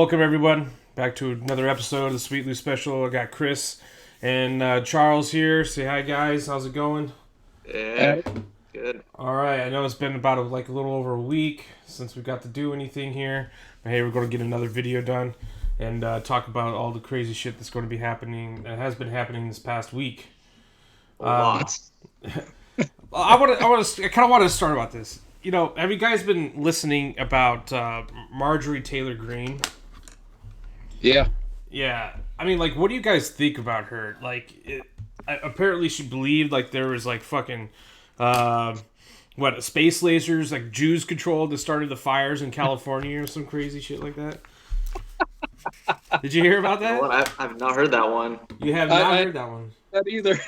welcome everyone back to another episode of the Sweet Loose Special. I got Chris and Charles here. Say hi, guys. How's it going? Yeah, good. All right. I know it's been about a little over a week since we got to do anything here, but hey, we're going to get another video done and talk about all the crazy shit that's going to be happening. That has been happening this past week. Lots. I kind of want to start about this. You know, have you guys been listening about Marjorie Taylor Greene? Yeah. Yeah. I mean, what do you guys think about her? Apparently she believed, there was, fucking, space lasers, Jews controlled that started the fires in California or some crazy shit like that? Did you hear about that? I've not heard that one. You have not heard that one? Not either.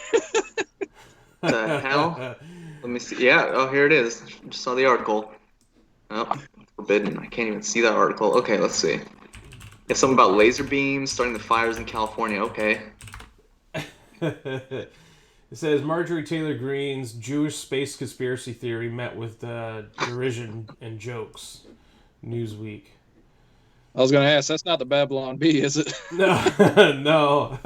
The hell? Let me see. Yeah, oh, here it is. Just saw the article. Oh, forbidden. I can't even see that article. Okay, let's see. It's something about laser beams starting the fires in California. Okay. It says Marjorie Taylor Greene's Jewish space conspiracy theory met with derision and jokes. Newsweek. I was going to ask, that's not the Babylon Bee, is it? No.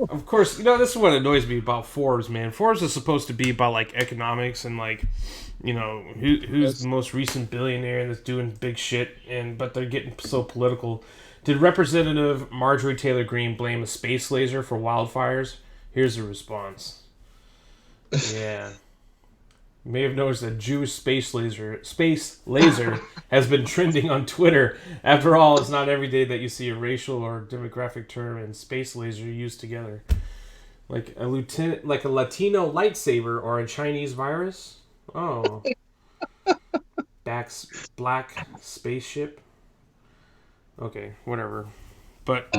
Of course, this is what annoys me about Forbes, man. Forbes is supposed to be about, economics and, who's the most recent billionaire that's doing big shit, but they're getting so political. Did Representative Marjorie Taylor Greene blame a space laser for wildfires? Here's the response. Yeah. You may have noticed that Jewish space laser has been trending on Twitter. After all, it's not every day that you see a racial or demographic term and space laser used together. Like a Latino lightsaber or a Chinese virus? Oh. Black spaceship? Okay, whatever. But,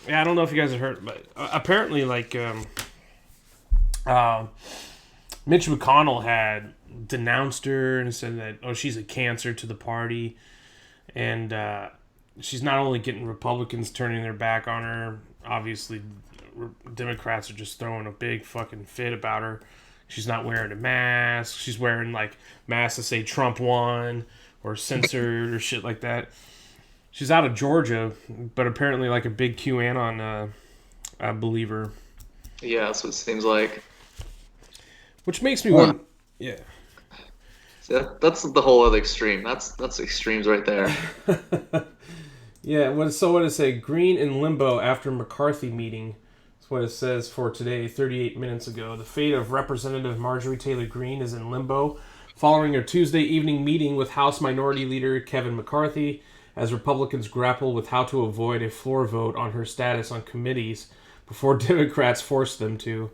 yeah, I don't know if you guys have heard, but apparently, Mitch McConnell had denounced her and said that, she's a cancer to the party. And she's not only getting Republicans turning their back on her, obviously Democrats are just throwing a big fucking fit about her. She's not wearing a mask. She's wearing, masks that say Trump won or censored or shit like that. She's out of Georgia, but apparently, a big QAnon believer. Yeah, that's what it seems like. Which makes me wonder. Yeah. That's the whole other extreme. That's extremes right there. Yeah. What did it say? Green in limbo after McCarthy meeting. That's what it says for today, 38 minutes ago. The fate of Representative Marjorie Taylor Greene is in limbo following her Tuesday evening meeting with House Minority Leader Kevin McCarthy as Republicans grapple with how to avoid a floor vote on her status on committees before Democrats force them to.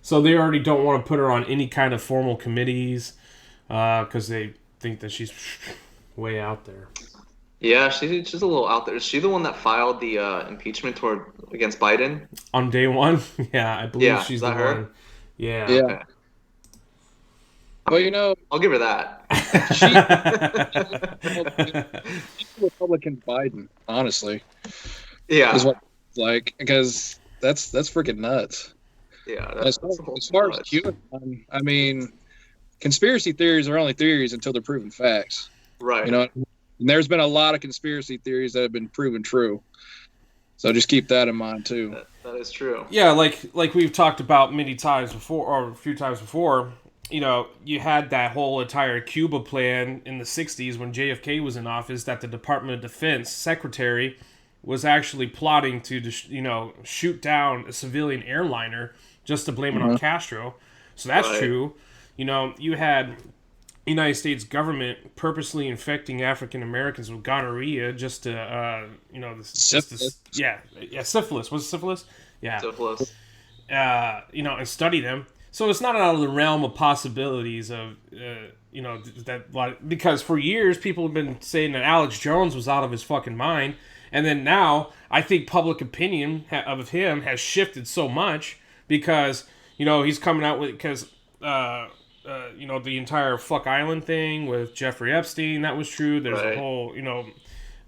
So they already don't want to put her on any kind of formal committees because they think that she's way out there. Yeah, she's a little out there. Is she the one that filed the impeachment against Biden? On day one? Yeah, I believe she's the her? one. Yeah. Okay. Well, I'll give her that. She's Republican Biden, honestly. Yeah. Is what it's like, because that's freaking nuts. Yeah. As far as QAnon, I mean, conspiracy theories are only theories until they're proven facts. Right. And there's been a lot of conspiracy theories that have been proven true. So just keep that in mind too. That is true. Yeah, like we've talked about many times before, or a few times before. You had that whole entire Cuba plan in the 60s when JFK was in office that the Department of Defense secretary was actually plotting to, shoot down a civilian airliner just to blame it on Castro. So that's true. You had United States government purposely infecting African Americans with gonorrhea just to, Syphilis. Syphilis. Was it syphilis? Yeah. Syphilis. And study them. So it's not out of the realm of possibilities of, because for years people have been saying that Alex Jones was out of his fucking mind. And then now I think public opinion of him has shifted so much because, he's coming out with, because, the entire Fuck Island thing with Jeffrey Epstein, that was true. There's a whole,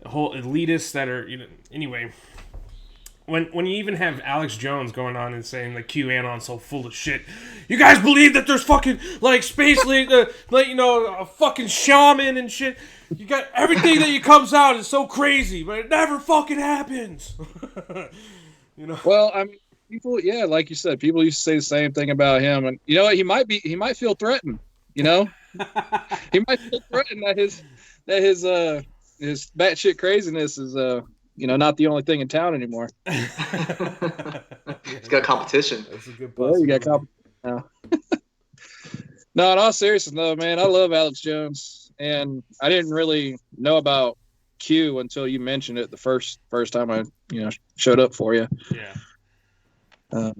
whole elitists that are, anyway. when you even have Alex Jones going on and saying like QAnon's so full of shit, you guys believe that there's fucking like space like a fucking shaman and shit. You got everything that comes out is so crazy, but it never fucking happens. Well, I mean, people, yeah, like you said, people used to say the same thing about him, and you know what? He might feel threatened. You know, he might feel threatened that his batshit craziness is not the only thing in town anymore. He's got competition. That's a good Well, you got competition now. No, in all seriousness, though, man, I love Alex Jones, and I didn't really know about Q until you mentioned it the first time I showed up for you. Yeah. I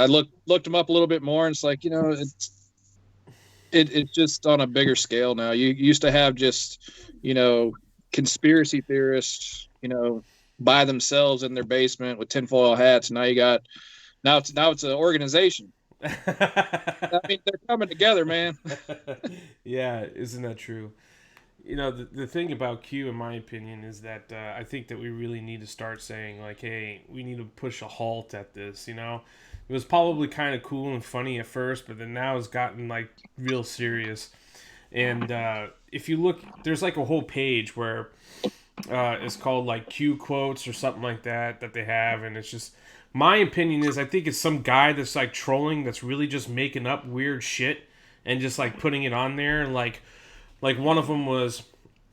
looked him up a little bit more, and it's like it's just on a bigger scale now. You used to have just conspiracy theorists by themselves in their basement with tinfoil hats. Now it's an organization. I mean, they're coming together, man. Yeah, isn't that true? The thing about Q, in my opinion, is that I think that we really need to start saying, like, hey, we need to push a halt at this, It was probably kind of cool and funny at first, but then now it's gotten, like, real serious. And if you look, there's, like, a whole page where it's called, like, Q quotes or something like that they have, and it's just... My opinion is I think it's some guy that's, like, trolling that's really just making up weird shit and just, like, putting it on there, and, like one of them was,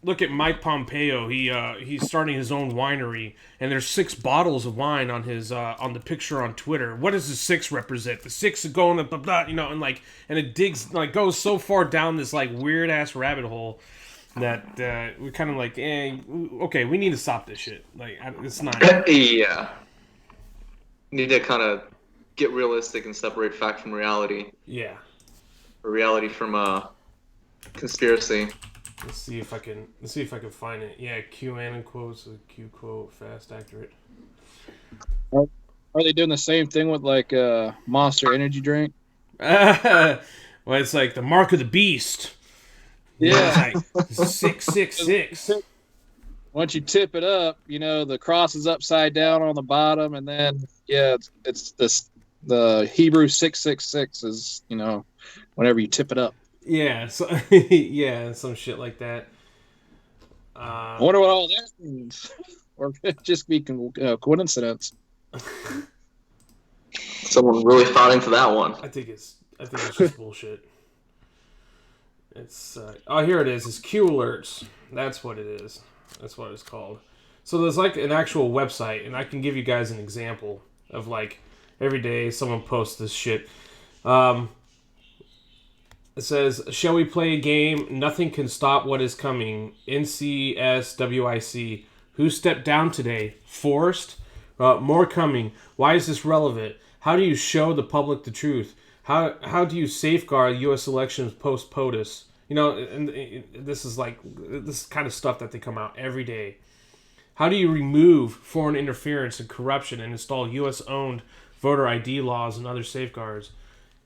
look at Mike Pompeo. He's starting his own winery, and there's 6 bottles of wine on his on the picture on Twitter. What does the 6 represent? The 6 are going blah, blah, blah, and it digs, like, goes so far down this, like, weird ass rabbit hole that we're kind of like, okay, we need to stop this shit. Like, it's not. Yeah. Need to kind of get realistic and separate fact from reality. Yeah. Or reality from conspiracy. Let's see if I can find it. Yeah, QAnon quotes, a Q quote, fast, accurate. Are they doing the same thing with like Monster Energy drink? Well, it's like the mark of the beast. Yeah, like 666. Once you tip it up, the cross is upside down on the bottom, and then it's the Hebrew 666 is whenever you tip it up. Yeah, so yeah, some shit like that. I wonder what all that means, or could it just be coincidence? Someone really thought into that one. I think it's just bullshit. It's here it is. It's Q alerts. That's what it is. That's what it's called. So there's like an actual website, and I can give you guys an example of like every day someone posts this shit. It says, "Shall we play a game? Nothing can stop what is coming. NCSWIC. Who stepped down today? Forrest? More coming. Why is this relevant? How do you show the public the truth? How do you safeguard U.S. elections post POTUS?" And this is like this kind of stuff that they come out every day. How do you remove foreign interference and corruption and install U.S.-owned voter ID laws and other safeguards?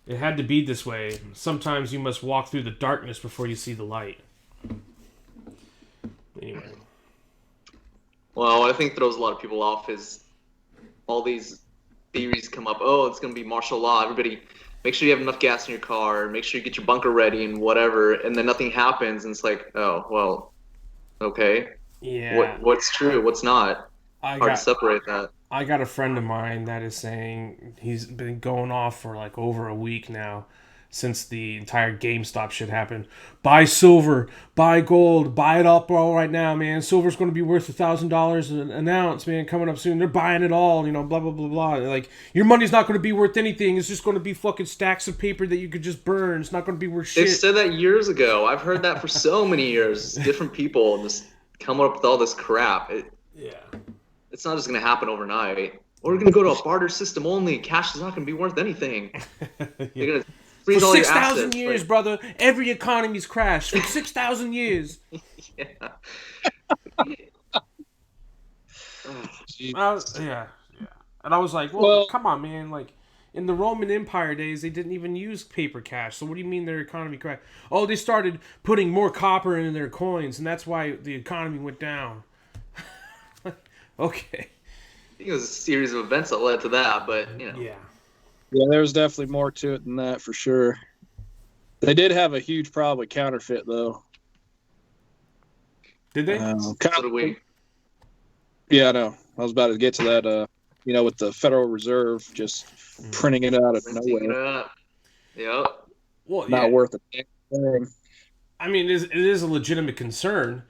It had to be this way. Sometimes you must walk through the darkness before you see the light. Anyway. Well, what I think throws a lot of people off is all these theories come up. Oh, it's going to be martial law. Everybody, make sure you have enough gas in your car. Make sure you get your bunker ready and whatever. And then nothing happens. And it's like, oh, well, okay. Yeah. What's true? What's not? Hard to separate that. I got a friend of mine that is saying he's been going off for like over a week now since the entire GameStop shit happened. Buy silver, buy gold, buy it up all right now, man. Silver's going to be worth $1,000 an ounce, man, coming up soon. They're buying it all, blah, blah, blah, blah. Like, your money's not going to be worth anything. It's just going to be fucking stacks of paper that you could just burn. It's not going to be worth shit. They've said that years ago. I've heard that for so many years. Different people just come up with all this crap. Yeah. It's not just going to happen overnight. We're going to go to a barter system only. Cash is not going to be worth anything. Yeah. They're going to freeze for all your 6,000 years, like... brother. Every economy's crashed for 6,000 years. Yeah. Yeah. And I was like, well, come on, man. Like, in the Roman Empire days, they didn't even use paper cash. So what do you mean their economy crashed? Oh, they started putting more copper in their coins, and that's why the economy went down. Okay. think it was a series of events that led to that, but Yeah. Yeah, there was definitely more to it than that for sure. They did have a huge problem with counterfeit, though. Did they? So do we. Yeah, I know. I was about to get to that. With the Federal Reserve just printing it out of nowhere. Yep. Well, Not worth a thing. I mean, it is a legitimate concern,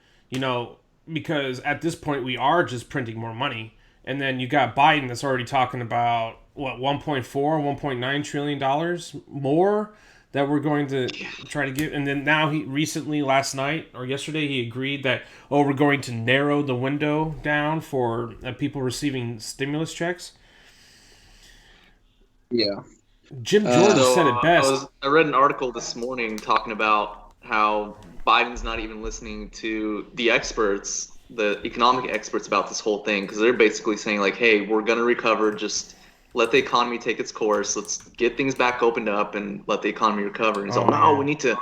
because at this point we are just printing more money. And then you got Biden that's already talking about, what, 1.4, $1.9 trillion more that we're going to try to get. And then now he recently, last night or yesterday, he agreed that, we're going to narrow the window down for people receiving stimulus checks. Yeah. Jim Jordan said it best. I read an article this morning talking about how Biden's not even listening to the experts, the economic experts about this whole thing, because they're basically saying like, hey, we're going to recover, just let the economy take its course. Let's get things back opened up and let the economy recover. And he's like, no, we need to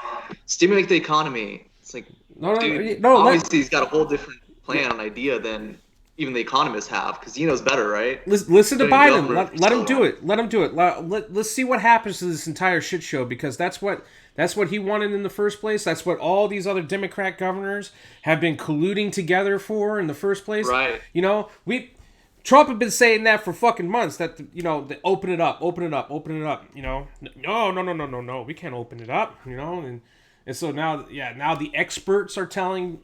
stimulate the economy. It's like, obviously he's got a whole different plan and idea than even the economists have, because he knows better, right? Listen to Biden. Let him do it. Let him do it. Let's see what happens to this entire shit show, because that's what he wanted in the first place. That's what all these other Democrat governors have been colluding together for in the first place. Right. Trump had been saying that for fucking months, that open it up. No, we can't open it up. And so now the experts are advising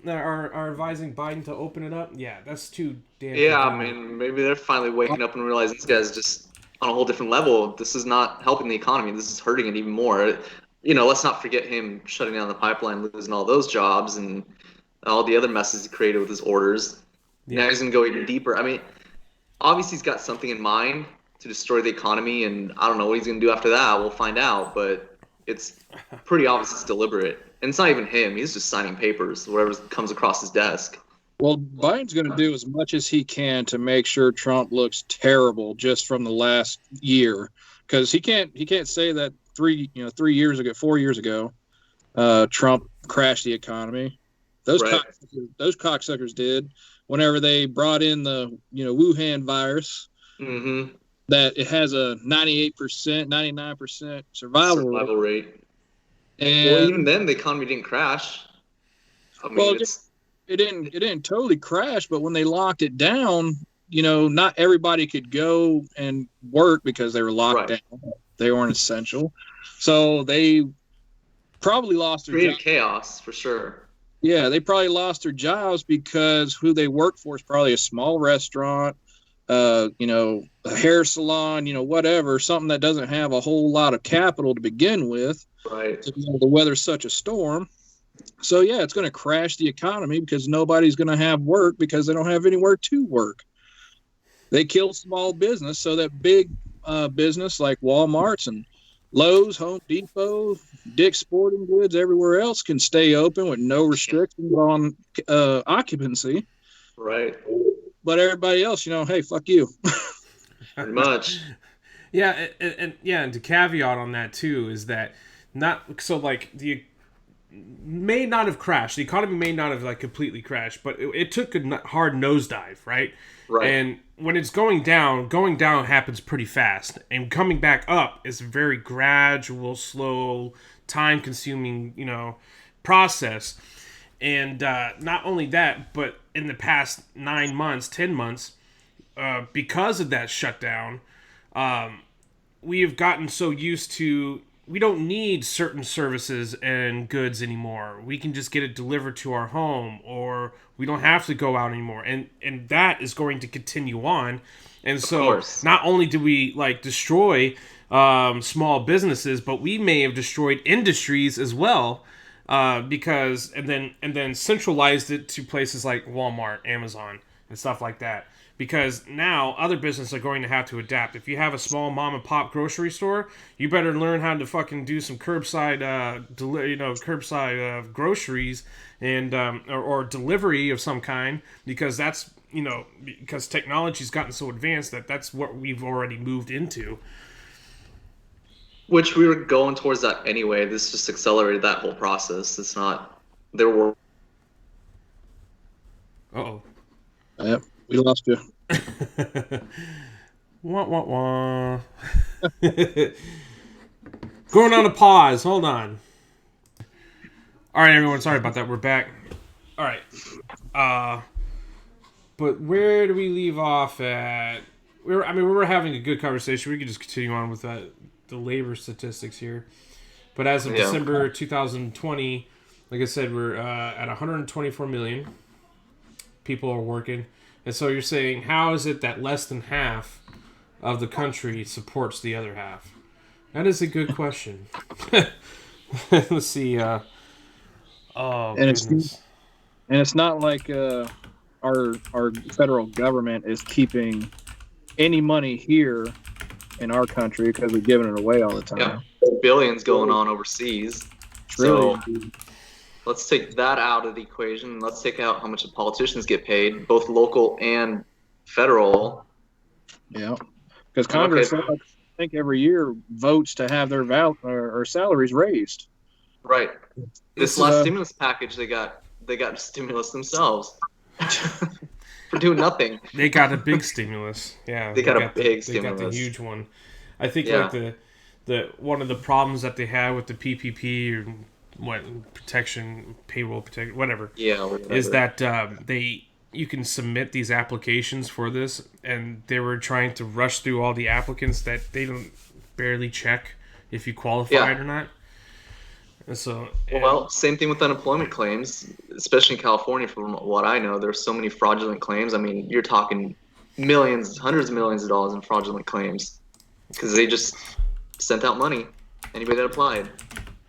Biden to open it up. Yeah, that's too damn. Yeah, I mean, maybe they're finally waking up and realizing this guy's just on a whole different level. This is not helping the economy. This is hurting it even more. Let's not forget him shutting down the pipeline, losing all those jobs, and all the other messes he created with his orders. Yeah. Now he's going to go even deeper. I mean, obviously he's got something in mind to destroy the economy, and I don't know what he's going to do after that. We'll find out, but it's pretty obvious it's deliberate. And it's not even him. He's just signing papers, whatever comes across his desk. Well, Biden's going to do as much as he can to make sure Trump looks terrible just from the last year, because he can't say that 4 years ago, Trump crashed the economy. Those cocksuckers did whenever they brought in the Wuhan virus. Mm-hmm. That it has a 98%, 99% survival rate. And even then, the economy didn't crash. I mean, well, it didn't totally crash, but when they locked it down, not everybody could go and work because they were locked down. They weren't essential, so they probably lost their created chaos for sure. Yeah, they probably lost their jobs because who they work for is probably a small restaurant. A hair salon, whatever, something that doesn't have a whole lot of capital to begin with. Right. The weather's such a storm. So, yeah, it's going to crash the economy because nobody's going to have work because they don't have anywhere to work. They killed small business so that big business like Walmart's and Lowe's, Home Depot, Dick's Sporting Goods, everywhere else can stay open with no restrictions on occupancy. Right. But everybody else, hey, fuck you. Pretty much. Yeah, and to caveat on that too is that the may not have crashed. The economy may not have completely crashed, but it took a hard nosedive, right? Right. And when it's going down happens pretty fast, and coming back up is a very gradual, slow, time-consuming, process. And not only that, but in the past 9 months, 10 months, because of that shutdown, we have gotten so used to, we don't need certain services and goods anymore. We can just get it delivered to our home, or we don't have to go out anymore. And that is going to continue on. And so not only do we destroy small businesses, but we may have destroyed industries as well. Because and then centralized it to places like Walmart, Amazon, and stuff like that. Because now other businesses are going to have to adapt. If you have a small mom and pop grocery store, you better learn how to fucking do some curbside, curbside groceries and or delivery of some kind. Because that's because technology's gotten so advanced that's what we've already moved into. Which we were going towards that anyway. This just accelerated that whole process. It's not. There were. Uh-oh. Yep, we lost you. Wah, wah, wah. Going on a pause. Hold on. All right, everyone. Sorry about that. We're back. All right. But where do we leave off at? We were having a good conversation. We could just continue on with the labor statistics here. But as of December 2020, like I said, we're at 124 million people are working. And so you're saying, how is it that less than half of the country supports the other half? That is a good question. Let's see. Oh, And goodness. it's not like our federal government is keeping any money here in our country because we're giving it away all the time. Yeah, billions going on overseas. Trillions. So let's take that out of the equation. Let's take out how much the politicians get paid, both local and federal. Yeah, because Congress, I think, every year votes to have their or salaries raised. Right. This last stimulus package, they got stimulus themselves for doing nothing. They got a big stimulus. Yeah, they got a big stimulus. They got the huge one. I think like the one of the problems that they had with the PPP or protection, payroll protection, whatever. Yeah, whatever. Is that you can submit these applications for this, and they were trying to rush through all the applicants that they don't barely check if you qualified or not. And so, well, same thing with unemployment claims, especially in California. From what I know, there's so many fraudulent claims. I mean, you're talking millions, hundreds of millions of dollars in fraudulent claims because they just sent out money. Anybody that applied.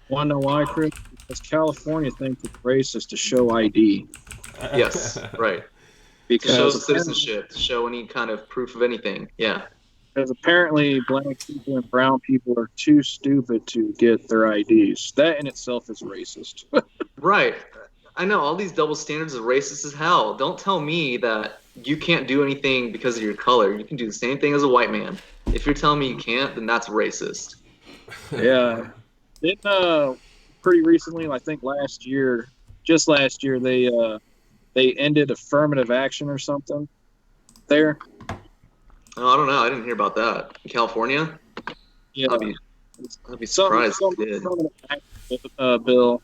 Want to know why, Chris? Because California thinks it's racist to show ID. Yes, right. Because to show citizenship, to show any kind of proof of anything. Yeah. Because apparently black people and brown people are too stupid to get their IDs. That in itself is racist. Right. I know. All these double standards are racist as hell. Don't tell me that you can't do anything because of your color. You can do the same thing as a white man. If you're telling me you can't, then that's racist. Yeah. Then pretty recently, I think just last year, they ended affirmative action or something there. Oh, I don't know. I didn't hear about that. In California? Yeah. I'd be surprised if they did. Bill.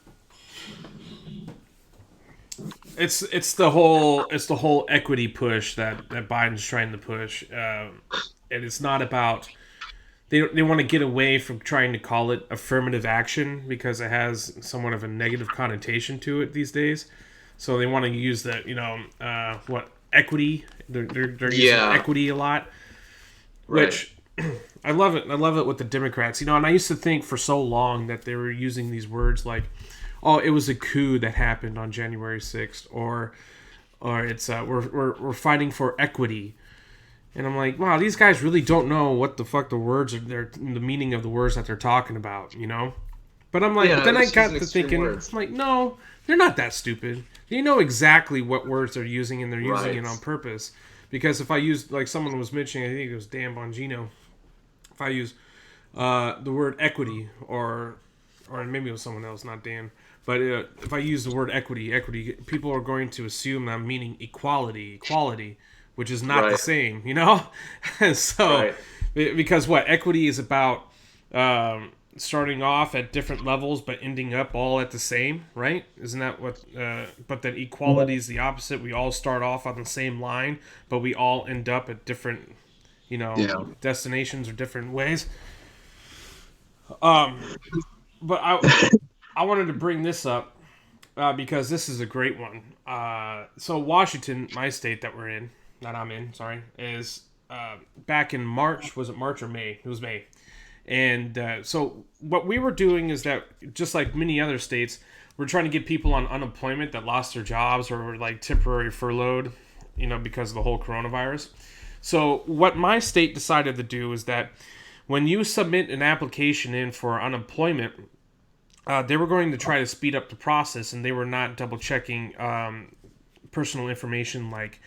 It's the whole equity push that Biden's trying to push, and it's not about they want to get away from trying to call it affirmative action because it has somewhat of a negative connotation to it these days. So they want to use the equity. They're using equity a lot, which I love it. I love it with the Democrats. And I used to think for so long that they were using these words like, "Oh, it was a coup that happened on January 6th," or it's we're fighting for equity. And I'm like, wow, these guys really don't know what the fuck the words are. The meaning of the words that they're talking about, But I'm like, then I got to thinking, I'm like, no, they're not that stupid. They know exactly what words they're using, and they're using it on purpose. Because if I use, like someone was mentioning, I think it was Dan Bongino, if I use the word equity, or maybe it was someone else, not Dan, but if I use the word equity, people are going to assume I'm meaning equality, which is not the same, So, because equity is about starting off at different levels but ending up all at the same, right? Isn't that what? But then equality is the opposite. We all start off on the same line, but we all end up at different, destinations or different ways. But I wanted to bring this up because this is a great one. So Washington, my state that I'm in, is back in March. Was it March or May? It was May. And so what we were doing is that, just like many other states, we're trying to get people on unemployment that lost their jobs or were like temporary furloughed, because of the whole coronavirus. So what my state decided to do is that when you submit an application in for unemployment, they were going to try to speed up the process, and they were not double checking personal information like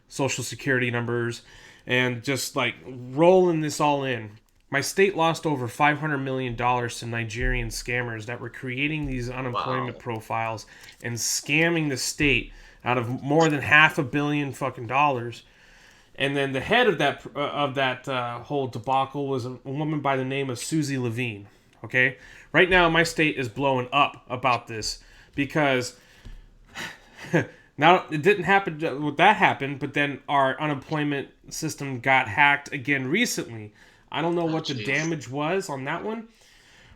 social security numbers and just like rolling this all in. My state lost over $500 million to Nigerian scammers that were creating these unemployment profiles and scamming the state out of more than $500 million fucking dollars. And then the head of that whole debacle was a woman by the name of Susie Levine. Okay, right now my state is blowing up about this because now it didn't happen. That happened, but then our unemployment system got hacked again recently. I don't know what the damage was on that one,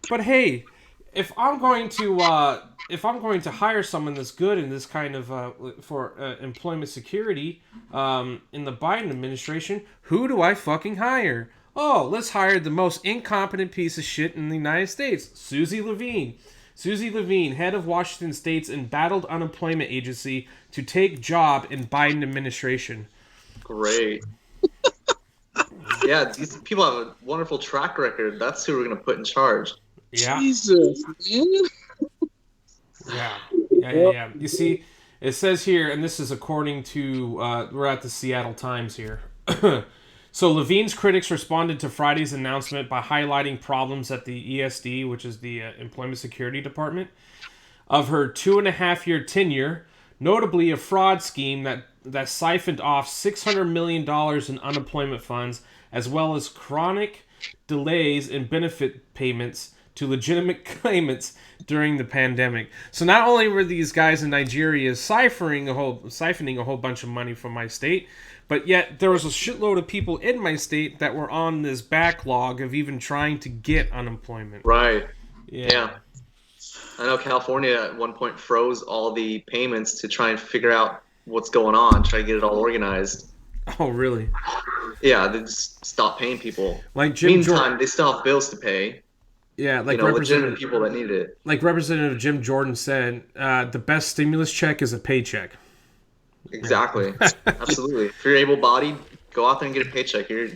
but hey, if I'm going to hire someone that's good in this kind of for employment security in the Biden administration, who do I fucking hire? Oh, let's hire the most incompetent piece of shit in the United States, Susie Levine. Susie Levine, head of Washington State's embattled unemployment agency, to take job in Biden administration. Great. Yeah, these people have a wonderful track record. That's who we're going to put in charge. Yeah. Jesus, man. Yeah. You see, it says here, and this is according to, we're at the Seattle Times here. So Levine's critics responded to Friday's announcement by highlighting problems at the ESD, which is the Employment Security Department, of her 2.5-year tenure, notably a fraud scheme that siphoned off $600 million in unemployment funds, as well as chronic delays in benefit payments to legitimate claimants during the pandemic. So not only were these guys in Nigeria siphoning a whole bunch of money from my state, but yet there was a shitload of people in my state that were on this backlog of even trying to get unemployment. Right. Yeah. I know California at one point froze all the payments to try and figure out what's going on, try to get it all organized. Oh, really? Yeah, they just stopped paying people. Like Jim Meantime, they still have bills to pay. Yeah, like legitimate people that need it. Like Representative Jim Jordan said, the best stimulus check is a paycheck. Exactly. Absolutely. If you're able-bodied, go out there and get a paycheck. You're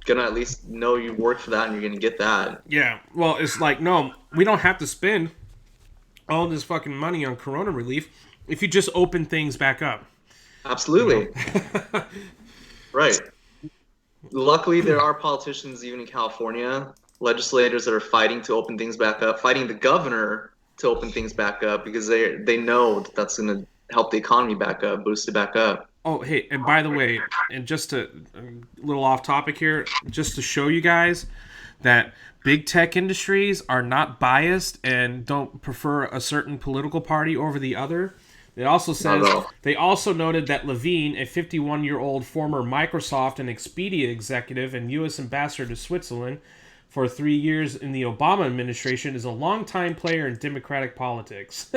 going to at least know you worked for that and you're going to get that. Yeah. Well, it's like, no, we don't have to spend all this fucking money on corona relief if you just open things back up. Absolutely. Right. Luckily, there are politicians even in California, legislators that are fighting to open things back up, fighting the governor to open things back up because they know that that's going to help the economy back up, boost it back up. Oh, hey, and by the way, and just a little off topic here, just to show you guys that big tech industries are not biased and don't prefer a certain political party over the other. It also says they also noted that Levine, a 51-year-old former Microsoft and Expedia executive and U.S. ambassador to Switzerland for 3 years in the Obama administration, is a longtime player in Democratic politics.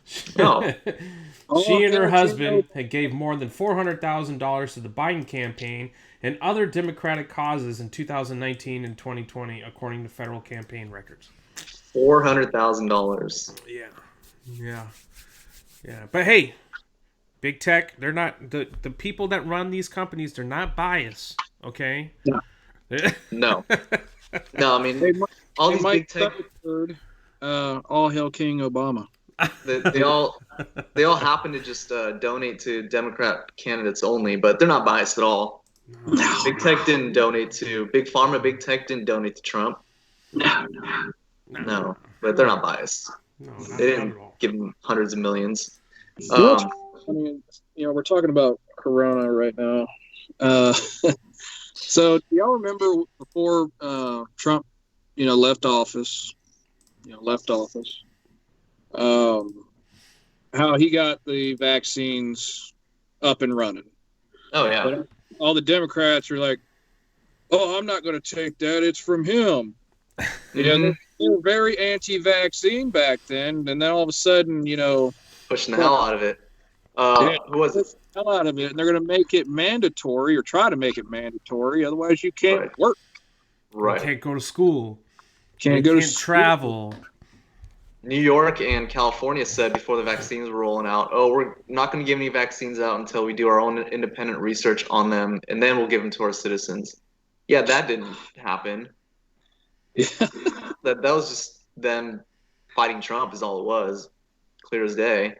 She and her husband had gave more than $400,000 to the Biden campaign and other Democratic causes in 2019 and 2020, according to federal campaign records. $400,000. Yeah. But hey, big tech, they're not the people that run these companies. They're not biased. Okay. No. No, I mean, all these big tech. All hail King Obama. They all happen to just donate to Democrat candidates only, but they're not biased at all. No. Big tech didn't donate to Big Pharma. Big tech didn't donate to Trump. No, but they're not biased. No, they didn't give them hundreds of millions. I mean, we're talking about Corona right now. So, do y'all remember before Trump, left office? How he got the vaccines up and running. Oh, yeah. But all the Democrats are like, "Oh, I'm not going to take that. It's from him." Mm-hmm. They were very anti-vaccine back then, and then all of a sudden, pushing the hell out of it. Who was it? Hell out of it, and they're going to make it mandatory or try to make it mandatory. Otherwise, you can't work. Right. You can't go to school. Can't travel. New York and California said before the vaccines were rolling out, we're not going to give any vaccines out until we do our own independent research on them, and then we'll give them to our citizens. Yeah, that didn't happen. Yeah. That was just them fighting Trump is all it was. Clear as day.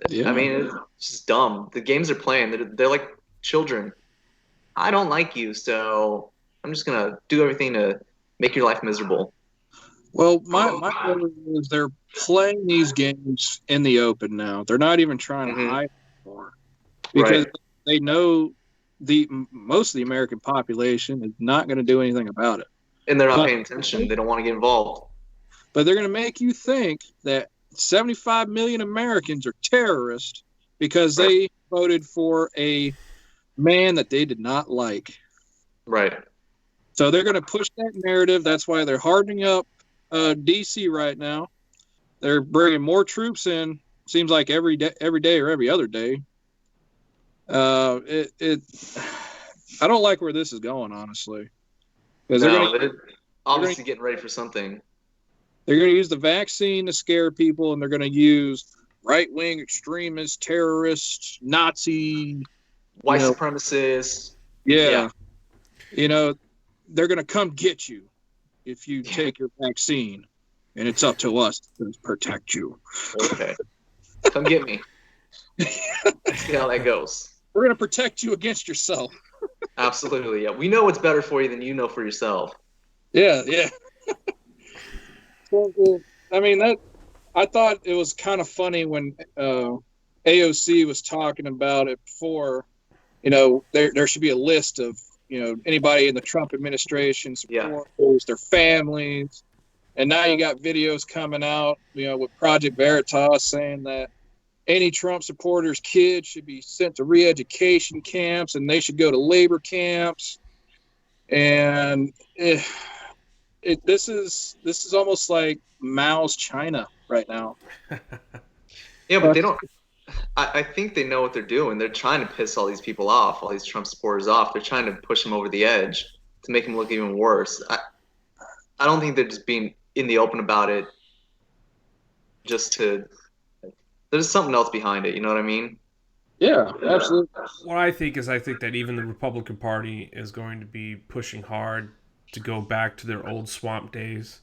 Yeah. I mean, it's just dumb. The games they're playing, they're like children. I don't like you, so I'm just going to do everything to make your life miserable. Well, my feeling is they're playing these games in the open now. They're not even trying to hide anymore because they know most of the American population is not going to do anything about it. And they're not paying attention. They don't want to get involved. But they're going to make you think that 75 million Americans are terrorists because they voted for a man that they did not like. Right. So they're going to push that narrative. That's why they're hardening up D.C. right now. They're bringing more troops in. Seems like every day or every other day. I don't like where this is going, honestly. Because they're obviously getting ready for something. They're going to use the vaccine to scare people, and they're going to use right-wing extremists, terrorists, Nazi, white supremacists. Yeah. They're going to come get you if you take your vaccine, and it's up to us to protect you. Okay. Come get me. Let's see how that goes. We're going to protect you against yourself. Absolutely. Yeah. We know what's better for you than you know for yourself. Yeah. Well, I mean, I thought it was kind of funny when AOC was talking about it before. There should be a list of anybody in the Trump administration supporters, their families, and now you got videos coming out, with Project Veritas saying that any Trump supporters' kids should be sent to re-education camps and they should go to labor camps, and this is almost like Mao's China right now. Yeah, but they don't. I think they know what they're doing. They're trying to piss all these people off, all these Trump supporters off. They're trying to push them over the edge to make them look even worse. I don't think they're just being in the open about it. There's something else behind it. You know what I mean? Yeah, absolutely. What I think that even the Republican Party is going to be pushing hard to go back to their old swamp days.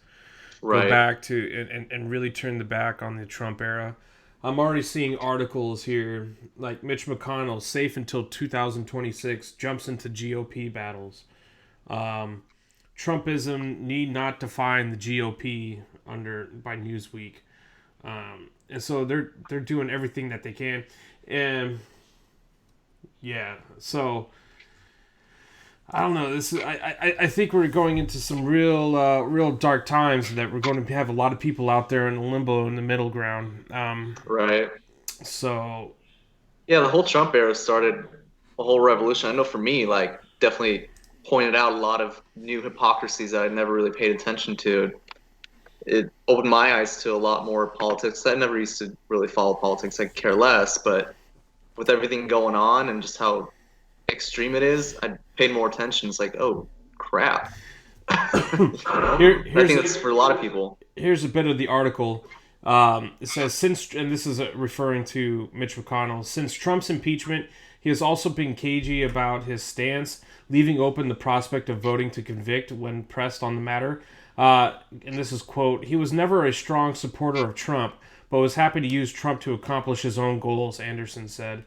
Right. Go back to and really turn the back on the Trump era. I'm already seeing articles here like Mitch McConnell, safe until 2026, jumps into GOP battles. Trumpism need not define the GOP by Newsweek. And so they're doing everything that they can. And yeah, so I don't know. I think we're going into some real dark times, that we're going to have a lot of people out there in limbo, in the middle ground. Right. So. Yeah, the whole Trump era started a whole revolution. I know for me, definitely pointed out a lot of new hypocrisies that I'd never really paid attention to. It opened my eyes to a lot more politics. I never used to really follow politics. I care less, but with everything going on and just how extreme it is, I paid more attention. It's like, oh crap. I think that's for a lot of people. Here's a bit of the article. It says, and this is referring to Mitch McConnell, since Trump's impeachment, he has also been cagey about his stance, leaving open the prospect of voting to convict when pressed on the matter. And this is, quote, he was never a strong supporter of Trump, but was happy to use Trump to accomplish his own goals, Anderson said.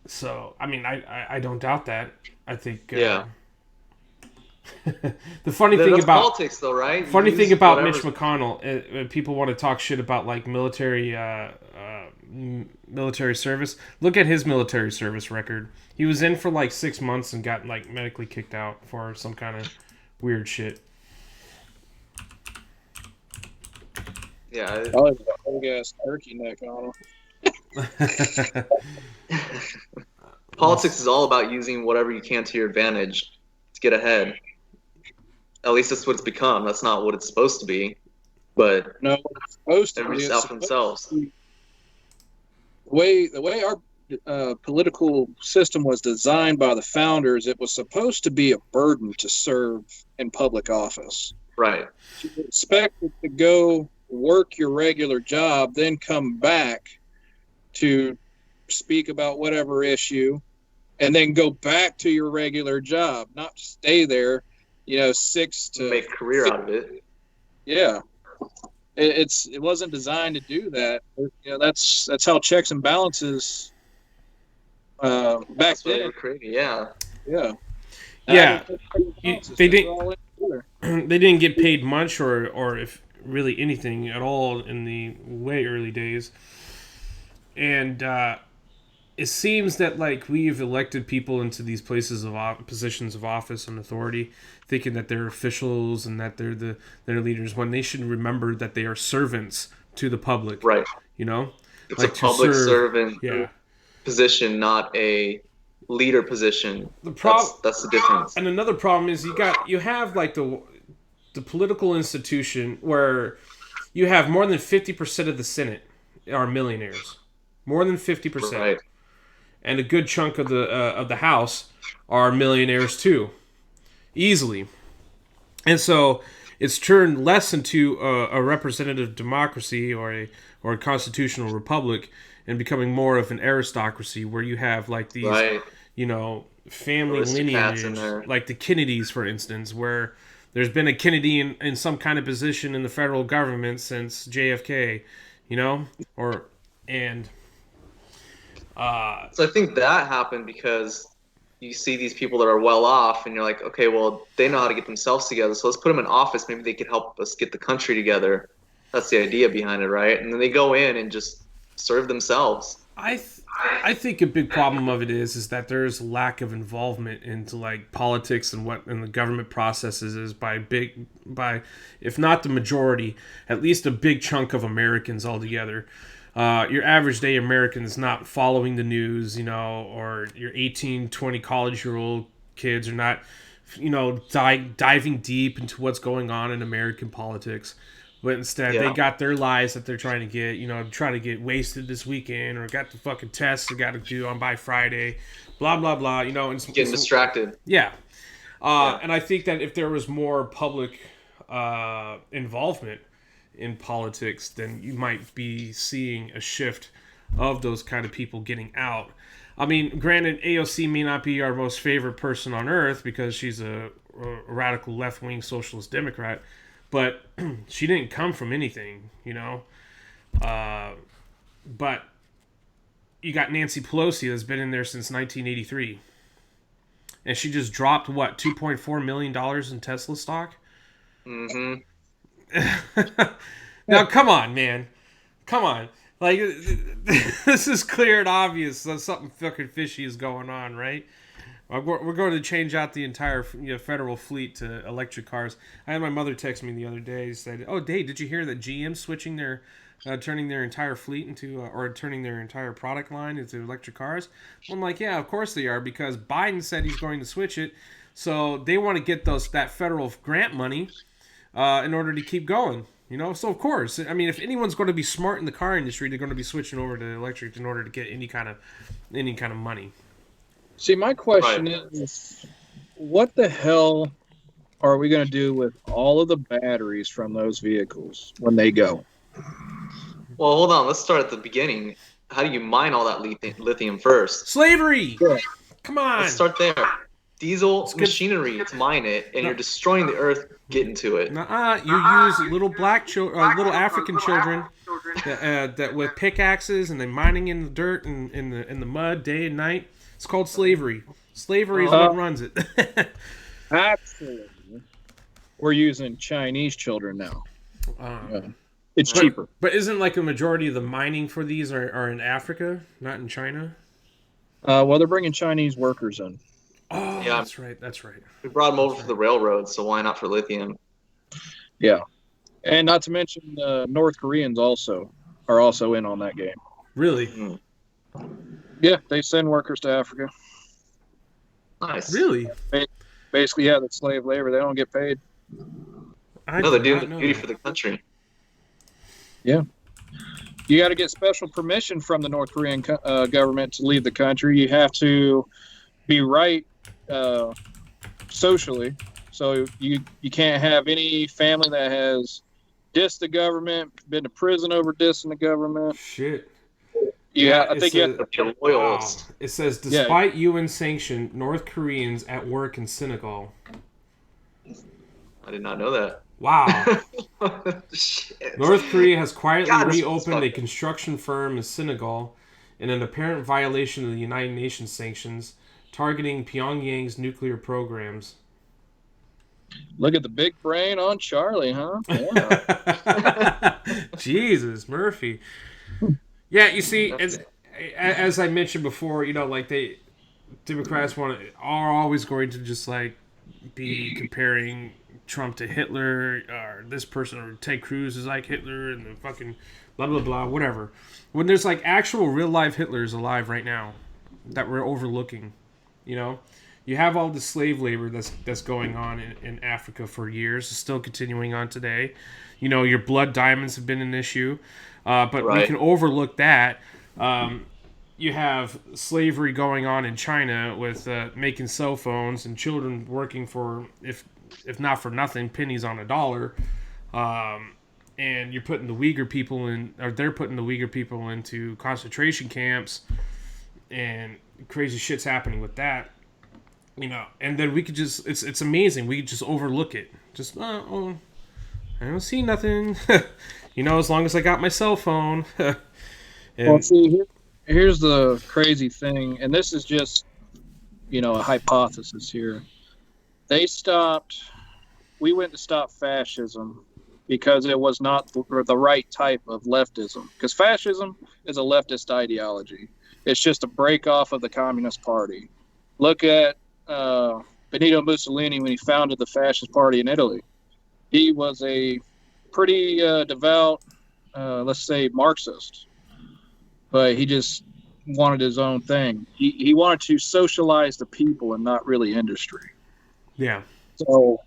So, I mean, I don't doubt that. I think... yeah. The funny thing about politics, though, right? Funny thing about Mitch McConnell, people want to talk shit about military service. Look at his military service record. He was in for 6 months and got medically kicked out for some kind of weird shit. Yeah, probably got a whole ass turkey neck on him. Politics is all about using whatever you can to your advantage to get ahead. At least that's what it's become. That's not what it's supposed to be. But no, it's supposed to everybody's be. out for themselves. The way our political system was designed by the founders, it was supposed to be a burden to serve in public office. Right. You're expected to go work your regular job, then come back to speak about whatever issue, and then go back to your regular job, not stay there, 6 to make a career out of it. Yeah, it wasn't designed to do that. That's how checks and balances back then were created. Yeah. They didn't get paid much or if really anything at all in the way early days, and it seems that like we've elected people into these places of positions of office and authority, thinking that they're officials and that they're leaders, when they should remember that they are servants to the public. Right. You know, It's like a public servant Yeah. position, not a leader position. That's the difference. And another problem is you have like the political institution where you have more than 50% of the Senate are millionaires, more than 50%, Right. and a good chunk of the House are millionaires too, easily. And so it's turned less into a representative democracy or a constitutional republic, and becoming more of an aristocracy where you have like these, Right. family Aristocrats lineage, in there. like the Kennedys, for instance, where there's been a Kennedy in some kind of position in the federal government since JFK, So I think that happened because you see these people that are well off, and you're like, okay, well, they know how to get themselves together, so let's put them in office. Maybe they could help us get the country together. That's the idea behind it, right? And then they go in and just serve themselves. I think a big problem of it is that there's lack of involvement into like politics and what and the government processes is by if not the majority, at least a big chunk of Americans altogether. Your average day American is not following the news, or your 18, 20 college-year-old kids are not, diving deep into what's going on in American politics. But instead, they got their lives that they're trying to get, trying to get wasted this weekend, or got the fucking tests they got to do on by Friday, blah, blah, blah, and Getting distracted. Yeah. And I think that if there was more public involvement in politics, then you might be seeing a shift of those kind of people getting out. I mean, granted, AOC may not be our most favorite person on earth because she's a radical left-wing socialist Democrat, but she didn't come from anything, But you got Nancy Pelosi that's been in there since 1983. And she just dropped, what, $2.4 million in Tesla stock? Mm-hmm. Now, come on, man. Come on. Like, this is clear and obvious that something fucking fishy is going on, right? We're going to change out the entire federal fleet to electric cars. I had my mother text me the other day. Said, "Oh, Dave, did you hear that GM's switching turning their entire fleet into, or turning their entire product line into electric cars?" I'm like, yeah, of course they are, because Biden said he's going to switch it. So they want to get that federal grant money in order to keep going. So of course, I mean, if anyone's going to be smart in the car industry, they're going to be switching over to electric in order to get any kind of money. See, my question is, what the hell are we going to do with all of the batteries from those vehicles when they go? Well, hold on. Let's start at the beginning. How do you mine all that lithium first? Slavery! Yeah. Come on! Let's start there. Diesel machinery to mine it, and you're destroying the earth getting to it. You use little little African children that with pickaxes, and they're mining in the dirt and in the mud day and night. It's called slavery. Slavery is what runs it. Absolutely. We're using Chinese children now. It's cheaper. But isn't like a majority of the mining for these are in Africa, not in China? Well, they're bringing Chinese workers in. Oh, yeah. That's right. We brought them over for the railroad, so why not for lithium? Yeah. And not to mention North Koreans are also in on that game. Really? Mm-hmm. Yeah, they send workers to Africa. Nice. Really? Basically, yeah, that's slave labor. They don't get paid. No, they're doing the duty for the country. Yeah. You got to get special permission from the North Korean government to leave the country. You have to be right socially. So you can't have any family that has dissed the government, been to prison over dissing the government. Shit. Yeah, I think you have to be a loyalist. Wow. It says, despite UN sanction, North Koreans at work in Senegal. I did not know that. Wow. Shit. North Korea has quietly reopened a construction firm in Senegal in an apparent violation of the United Nations sanctions, targeting Pyongyang's nuclear programs. Look at the big brain on Charlie, huh? Yeah. Jesus, Murphy. Yeah, you see, as I mentioned before, like Democrats are always going to just like be comparing Trump to Hitler, or this person, or Ted Cruz is like Hitler, and the fucking blah blah blah, whatever. When there's like actual real life Hitlers alive right now that we're overlooking, you have all the slave labor that's going on in Africa for years, it's still continuing on today. Your blood diamonds have been an issue, but we can overlook that. You have slavery going on in China with making cell phones and children working for, if not for nothing, pennies on a dollar. And you're putting the Uyghur people in, or they're putting the Uyghur people into concentration camps, and crazy shit's happening with that. And then we could just, it's amazing. We could just overlook it. Just, I don't see nothing. As long as I got my cell phone. Well, see, here's the crazy thing, and this is just, a hypothesis here. We went to stop fascism because it was not the right type of leftism. Because fascism is a leftist ideology. It's just a break off of the Communist Party. Look at Benito Mussolini when he founded the Fascist Party in Italy. He was a pretty devout, let's say, Marxist. But he just wanted his own thing. He wanted to socialize the people and not really industry. Yeah. So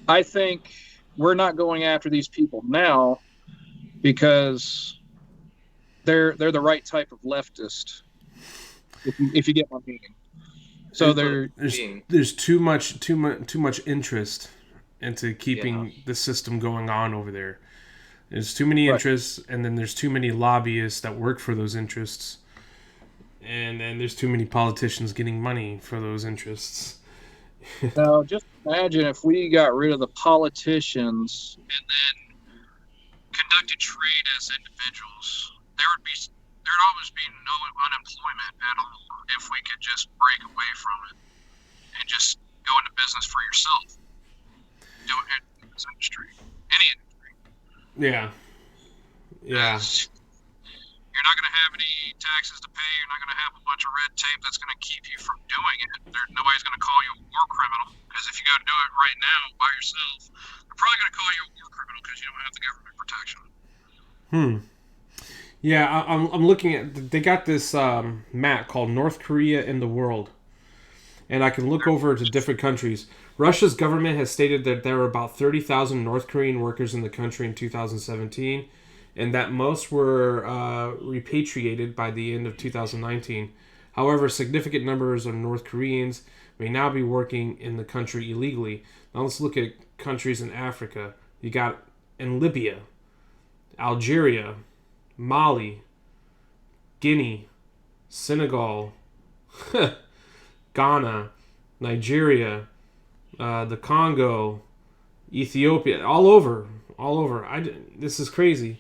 I think we're not going after these people now because they're the right type of leftist. If you get my meaning. So there's too much interest into keeping the system going on over there. There's too many interests, and then there's too many lobbyists that work for those interests. And then there's too many politicians getting money for those interests. Now, just imagine if we got rid of the politicians and then conducted trade as individuals. There'd always be no unemployment at all if we could just break away from it and just go into business for yourself. Do it in this industry, any industry. Yeah. You're not going to have any taxes to pay. You're not going to have a bunch of red tape that's going to keep you from doing it. Nobody's going to call you a war criminal, because if you go do it right now by yourself, they're probably going to call you a war criminal because you don't have the government protection. Yeah, I'm looking at, they got this map called North Korea in the World. And I can look over to different countries. Russia's government has stated that there were about 30,000 North Korean workers in the country in 2017, and that most were repatriated by the end of 2019. However, significant numbers of North Koreans may now be working in the country illegally. Now let's look at countries in Africa. You got in Libya, Algeria, Mali, Guinea, Senegal, Ghana, Nigeria, the Congo, Ethiopia, all over. This is crazy.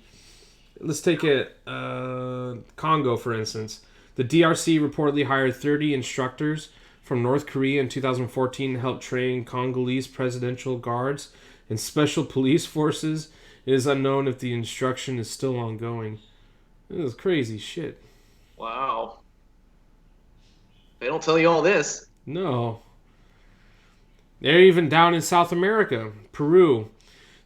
Let's take it Congo, for instance. The DRC reportedly hired 30 instructors from North Korea in 2014 to help train Congolese presidential guards and special police forces. It is unknown if the instruction is still ongoing. This is crazy shit. Wow. They don't tell you all this. No. They're even down in South America. Peru.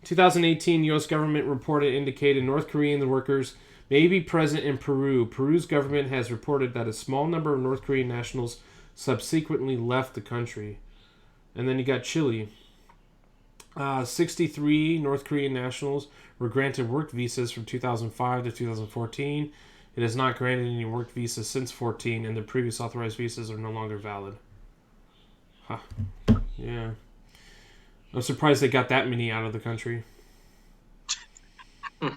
2018 U.S. government reported indicated North Korean workers may be present in Peru. Peru's government has reported that a small number of North Korean nationals subsequently left the country. And then you got Chile. 63 North Korean nationals were granted work visas from 2005 to 2014. It has not granted any work visas since 2014, and the previous authorized visas are no longer valid. Huh. Yeah. I'm surprised they got that many out of the country. Well,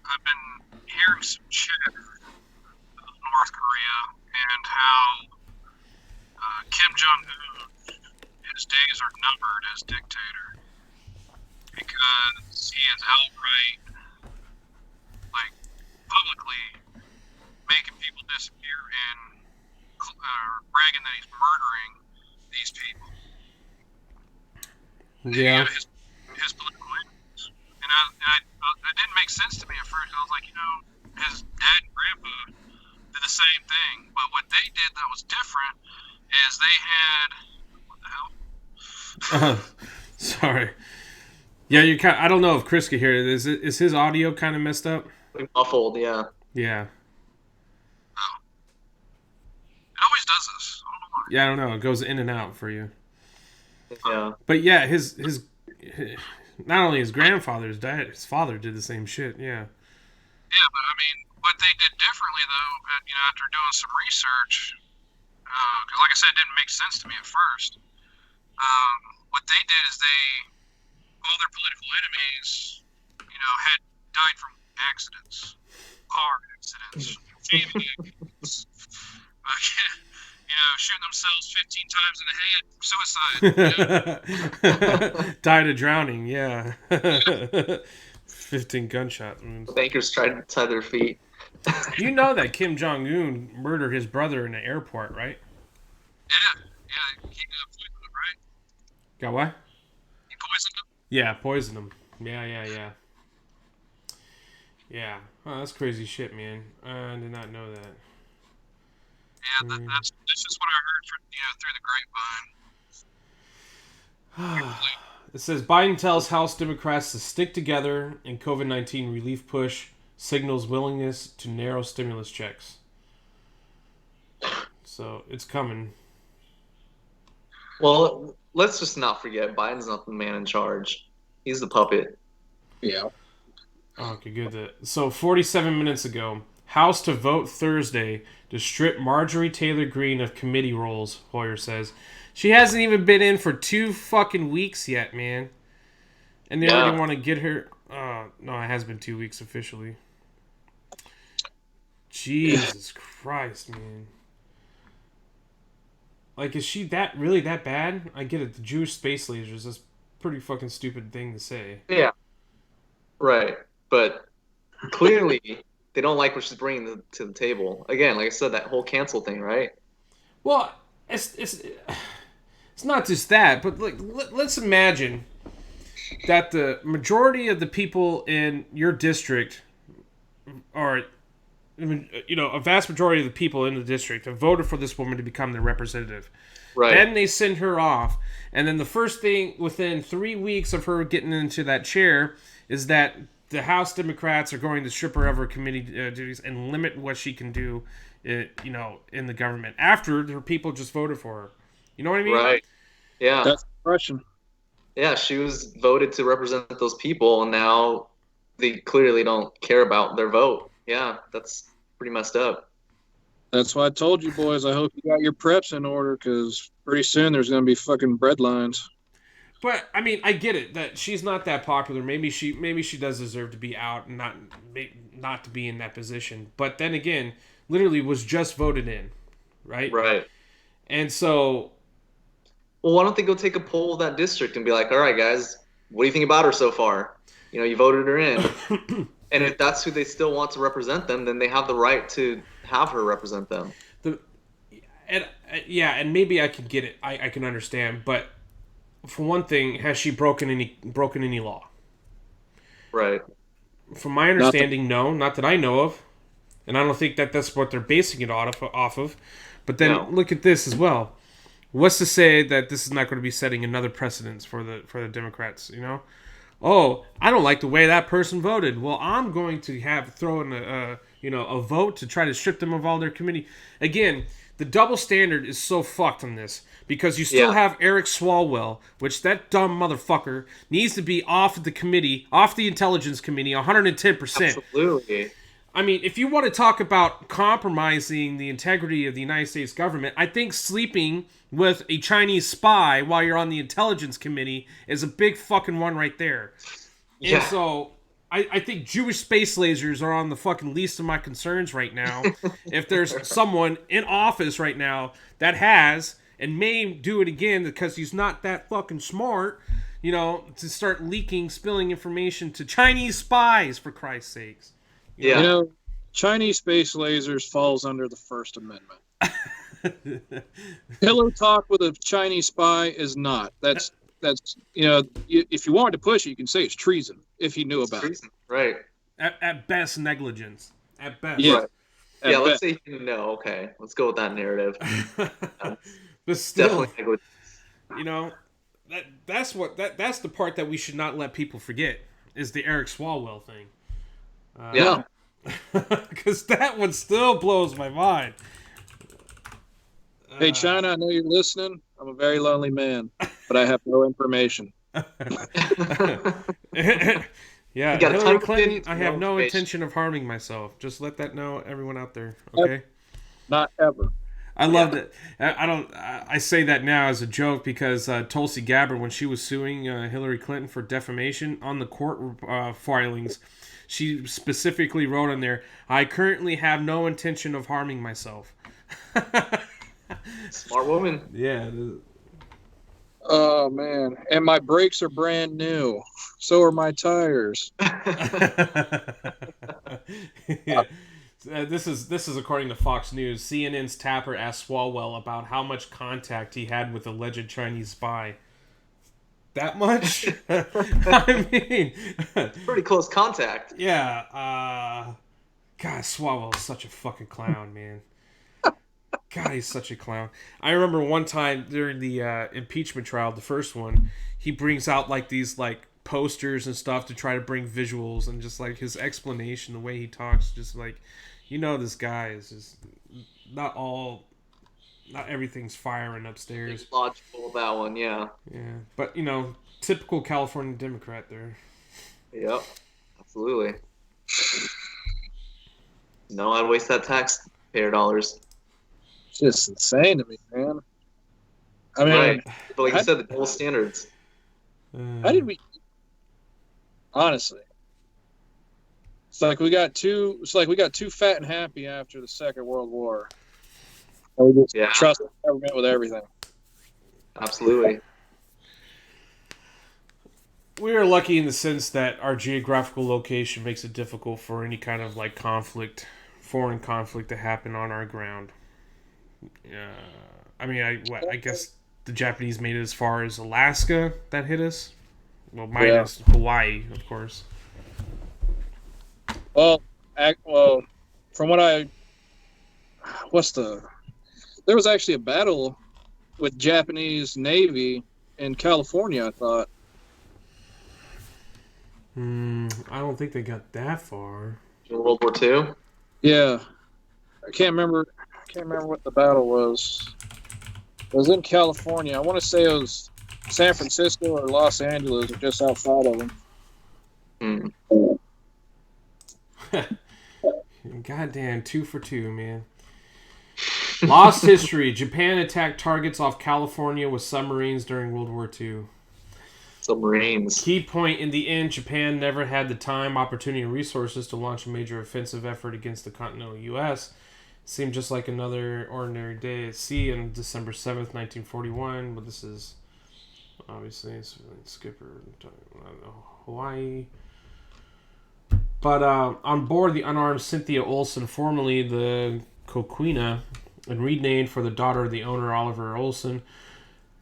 I've been hearing some chatter of North Korea and how Kim Jong-un, his days are numbered as dictator because he is outright, publicly making people disappear and bragging that he's murdering these people. Yeah. His political enemies. And I didn't make make sense to me at first. I was like, his dad and grandpa did the same thing, but what they did that was different is they had what the hell? Sorry. Yeah, you kind. I don't know if Chris could hear it. Is his audio kind of messed up? Muffled, yeah. Yeah. Oh. It always does this. I don't know why. Yeah, I don't know. It goes in and out for you. Yeah. But yeah, his not only his grandfather's dad, his father did the same shit. Yeah. Yeah, but I mean, what they did differently though, after doing some research, because like I said, it didn't make sense to me at first. What they did is all their political enemies, had died from accidents, car accidents, family accidents, shooting themselves 15 times in the head, suicide. Died of drowning, yeah. 15 gunshot wounds. Bankers tried to tie their feet. You know that Kim Jong-un murdered his brother in the airport, right? Yeah, he poisoned him, right? Got what? He poisoned him? Yeah, poisoned him. Yeah. Yeah. Oh, that's crazy shit, man. I did not know that. Yeah, that's just what I heard through the grapevine. It says Biden tells House Democrats to stick together in COVID-19 relief push, signals willingness to narrow stimulus checks. So it's coming. Well, let's just not forget Biden's not the man in charge. He's the puppet. Yeah. Okay, good. So 47 minutes ago, House to vote Thursday to strip Marjorie Taylor Greene of committee roles, Hoyer says. She hasn't even been in for 2 fucking weeks yet, man. And they already want to get her... no, it has been 2 weeks officially. Jesus Christ, man. Like, is she really that bad? I get it, the Jewish space lasers, that's a pretty fucking stupid thing to say. Yeah. Right. But clearly, they don't like what she's bringing to the table. Again, like I said, that whole cancel thing, right? Well, it's not just that, but like, let's imagine that the majority of the people in your district are, a vast majority of the people in the district have voted for this woman to become their representative. Right. Then they send her off, and then the first thing within 3 weeks of her getting into that chair is that the House Democrats are going to strip her of her committee duties and limit what she can do, in the government after her people just voted for her. You know what I mean? Right. Yeah. That's the question. Yeah, she was voted to represent those people, and now they clearly don't care about their vote. Yeah, that's pretty messed up. That's why I told you boys, I hope you got your preps in order, because pretty soon there's going to be fucking bread lines. But I mean, I get it that she's not that popular. Maybe she does deserve to be out and not to be in that position. But then again, literally was just voted in, right? Right. And so, well, why don't they go take a poll of that district and be like, all right, guys, what do you think about her so far? You voted her in. And if that's who they still want to represent them, then they have the right to have her represent them. And maybe I can get it. I can understand. But for one thing, has she broken any law? Right. From my understanding, no. Not that I know of. And I don't think that's what they're basing it off of. But then look at this as well. What's to say that this is not going to be setting another precedence for the Democrats, Oh, I don't like the way that person voted. Well, I'm going to throw in a vote to try to strip them of all their committee. Again, the double standard is so fucked on this because you still have Eric Swalwell, which that dumb motherfucker needs to be off the committee, off the Intelligence Committee, 110%. Absolutely. I mean, if you want to talk about compromising the integrity of the United States government, I think sleeping with a Chinese spy while you're on the Intelligence Committee is a big fucking one right there. Yeah. And so I think Jewish space lasers are on the fucking least of my concerns right now. If there's someone in office right now that has and may do it again because he's not that fucking smart, to start spilling information to Chinese spies, for Christ's sakes. Yeah. Chinese space lasers falls under the First Amendment. Pillow talk with a Chinese spy is not. That's if you wanted to push it, you can say it's treason if you knew about it. Right. At best, negligence. At best. Yeah. Right. Yeah, let's say no. Okay, let's go with that narrative. But still, Definitely negligent. you know, that's the part that we should not let people forget is the Eric Swalwell thing. Yeah. Because that one still blows my mind. Hey, China, I know you're listening. I'm a very lonely man, but I have no information. Yeah, got a ton Hillary of Clinton, opinions, I no have no information. intention of harming myself. Just let that know, everyone out there, okay? Not ever. I loved it. I say that now as a joke because Tulsi Gabbard, when she was suing Hillary Clinton for defamation on the court filings, she specifically wrote in there, "I currently have no intention of harming myself." Smart woman. Yeah. Oh, man. And my brakes are brand new. So are my tires. Yeah. This is according to Fox News. CNN's Tapper asked Swalwell about how much contact he had with alleged Chinese spy. That much? I mean, Pretty close contact. yeah. God, Swalwell is such a fucking clown, man. God, he's such a clown. I remember one time during the impeachment trial, the first one, he brings out like these like posters and stuff to try to bring visuals, and just like his explanation, the way he talks, just like, this guy is just not everything's firing upstairs. It's logical, that one, yeah. Yeah, but typical California Democrat there. Yep, absolutely. No, I'd waste that taxpayer dollars. It's just insane to me, man. I mean, Right. But like you said, the double standards. how did we? Honestly, it's like we got too fat and happy after the Second World War. And we just trust the government with everything. Absolutely. We are lucky in the sense that our geographical location makes it difficult for any kind of like foreign conflict to happen on our ground. I mean, I guess the Japanese made it as far as Alaska that hit us. Well, minus Hawaii, of course. Well, from what there was actually a battle with Japanese Navy in California, I thought. I don't think they got that far. World War II? Yeah. I can't remember what the battle was. It was in California. I want to say it was San Francisco or Los Angeles, or just outside of them. Goddamn, 2 for 2, man. Lost history. Japan attacked targets off California with submarines during World War II. Submarines. Key point, in the end, Japan never had the time, opportunity, and resources to launch a major offensive effort against the continental U.S. It seemed just like another ordinary day at sea on December 7th, 1941. But this is obviously skipper, Hawaii. But on board the unarmed Cynthia Olsen, formerly the Coquina, and renamed for the daughter of the owner, Oliver Olsen,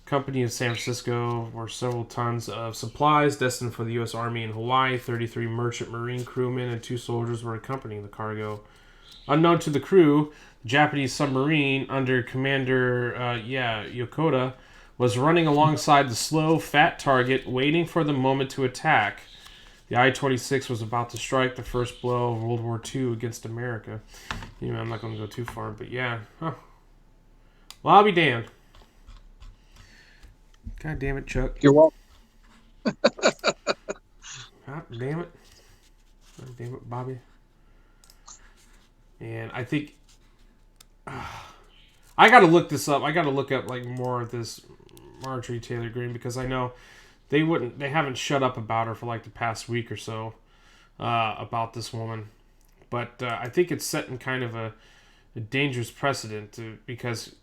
company in San Francisco, were several tons of supplies destined for the U.S. Army in Hawaii. 33 merchant marine crewmen and 2 soldiers were accompanying the cargo. Unknown to the crew, the Japanese submarine under Commander Yokota was running alongside the slow, fat target, waiting for the moment to attack. The I-26 was about to strike the first blow of World War II against America. I'm not going to go too far, but yeah. Huh. Well, I'll be damned. God damn it, Chuck. You're welcome. God damn it. God damn it, Bobby. And I think I got to look this up. I got to look up like more of this Marjorie Taylor Greene, because I know they haven't shut up about her for like the past week or so about this woman. But I think it's setting kind of a dangerous precedent because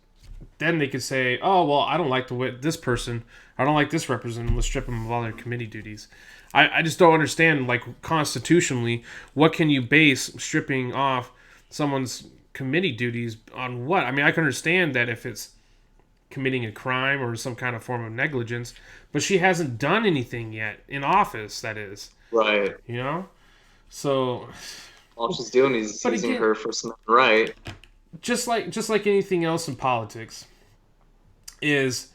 then they could say, oh, well, I don't like this person. I don't like this representative. Let's strip them of all their committee duties. I just don't understand, like, constitutionally, what can you base stripping off someone's committee duties on what? I mean, I can understand that if it's committing a crime or some kind of form of negligence, but she hasn't done anything yet in office, that is. Right. So, all she's doing is but using again, her First Amendment right. just like anything else in politics, is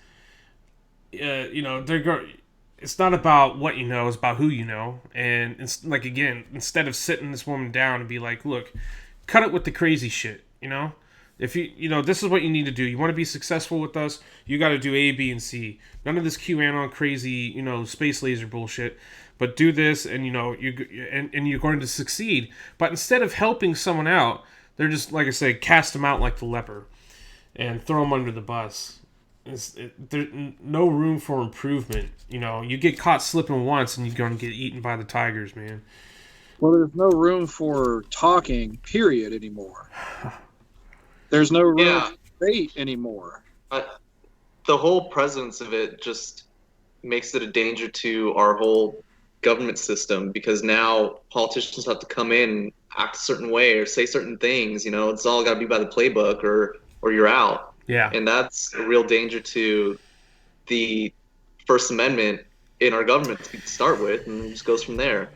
it's not about what you know, it's about who you know. And it's like, again, instead of sitting this woman down and be like, look, cut it with the crazy shit, if this is what you need to do. You want to be successful with us, you got to do A, B, and C. None of this QAnon crazy, space laser bullshit, but do this, and you're going to succeed. But instead of helping someone out, they're just, like I said, cast them out like the leper and throw them under the bus. There's no room for improvement. You get caught slipping once and you're going to get eaten by the tigers, man. Well, there's no room for talking, period, anymore. There's no room for debate anymore. The whole presence of it just makes it a danger to our whole government system, because now politicians have to come in and act a certain way or say certain things. It's all got to be by the playbook, or you're out. Yeah. And that's a real danger to the First Amendment in our government to start with, and it just goes from there.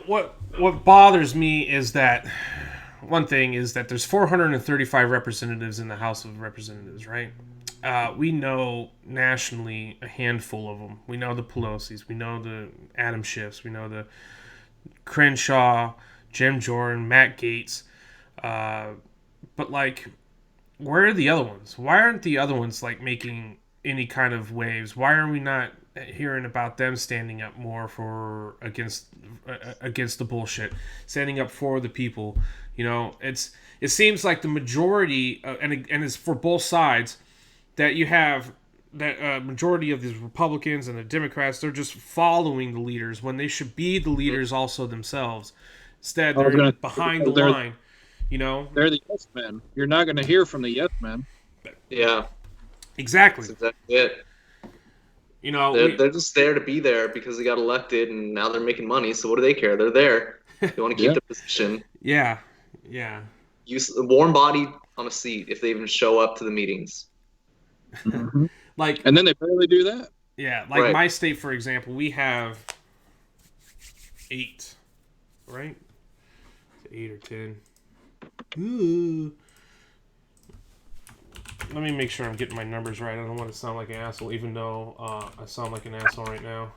What bothers me is that one thing is that there's 435 representatives in the House of Representatives, right? We know nationally a handful of them. We know the Pelosi's, we know the Adam Schiffs, we know the Crenshaw, Jim Jordan, Matt Gaetz, but like, where are the other ones? Why aren't the other ones like making any kind of waves? Why are we not hearing about them standing up more for against the bullshit, standing up for the people? It seems like the majority, and it's for both sides, that you have that majority of these Republicans and the Democrats, they're just following the leaders when they should be the leaders also themselves. Instead, they're behind the line. They're the yes men. You're not going to hear from the yes men. Yeah, exactly. That's exactly it. They're just there to be there because they got elected and now they're making money. So what do they care? They're there. They want to keep their position. Yeah. Use a warm body on a seat if they even show up to the meetings. Mm-hmm. And then they barely do that. Yeah, like right. My state, for example, we have 8, right? 8 or 10. Ooh. Let me make sure I'm getting my numbers right. I don't want to sound like an asshole, even though I sound like an asshole right now.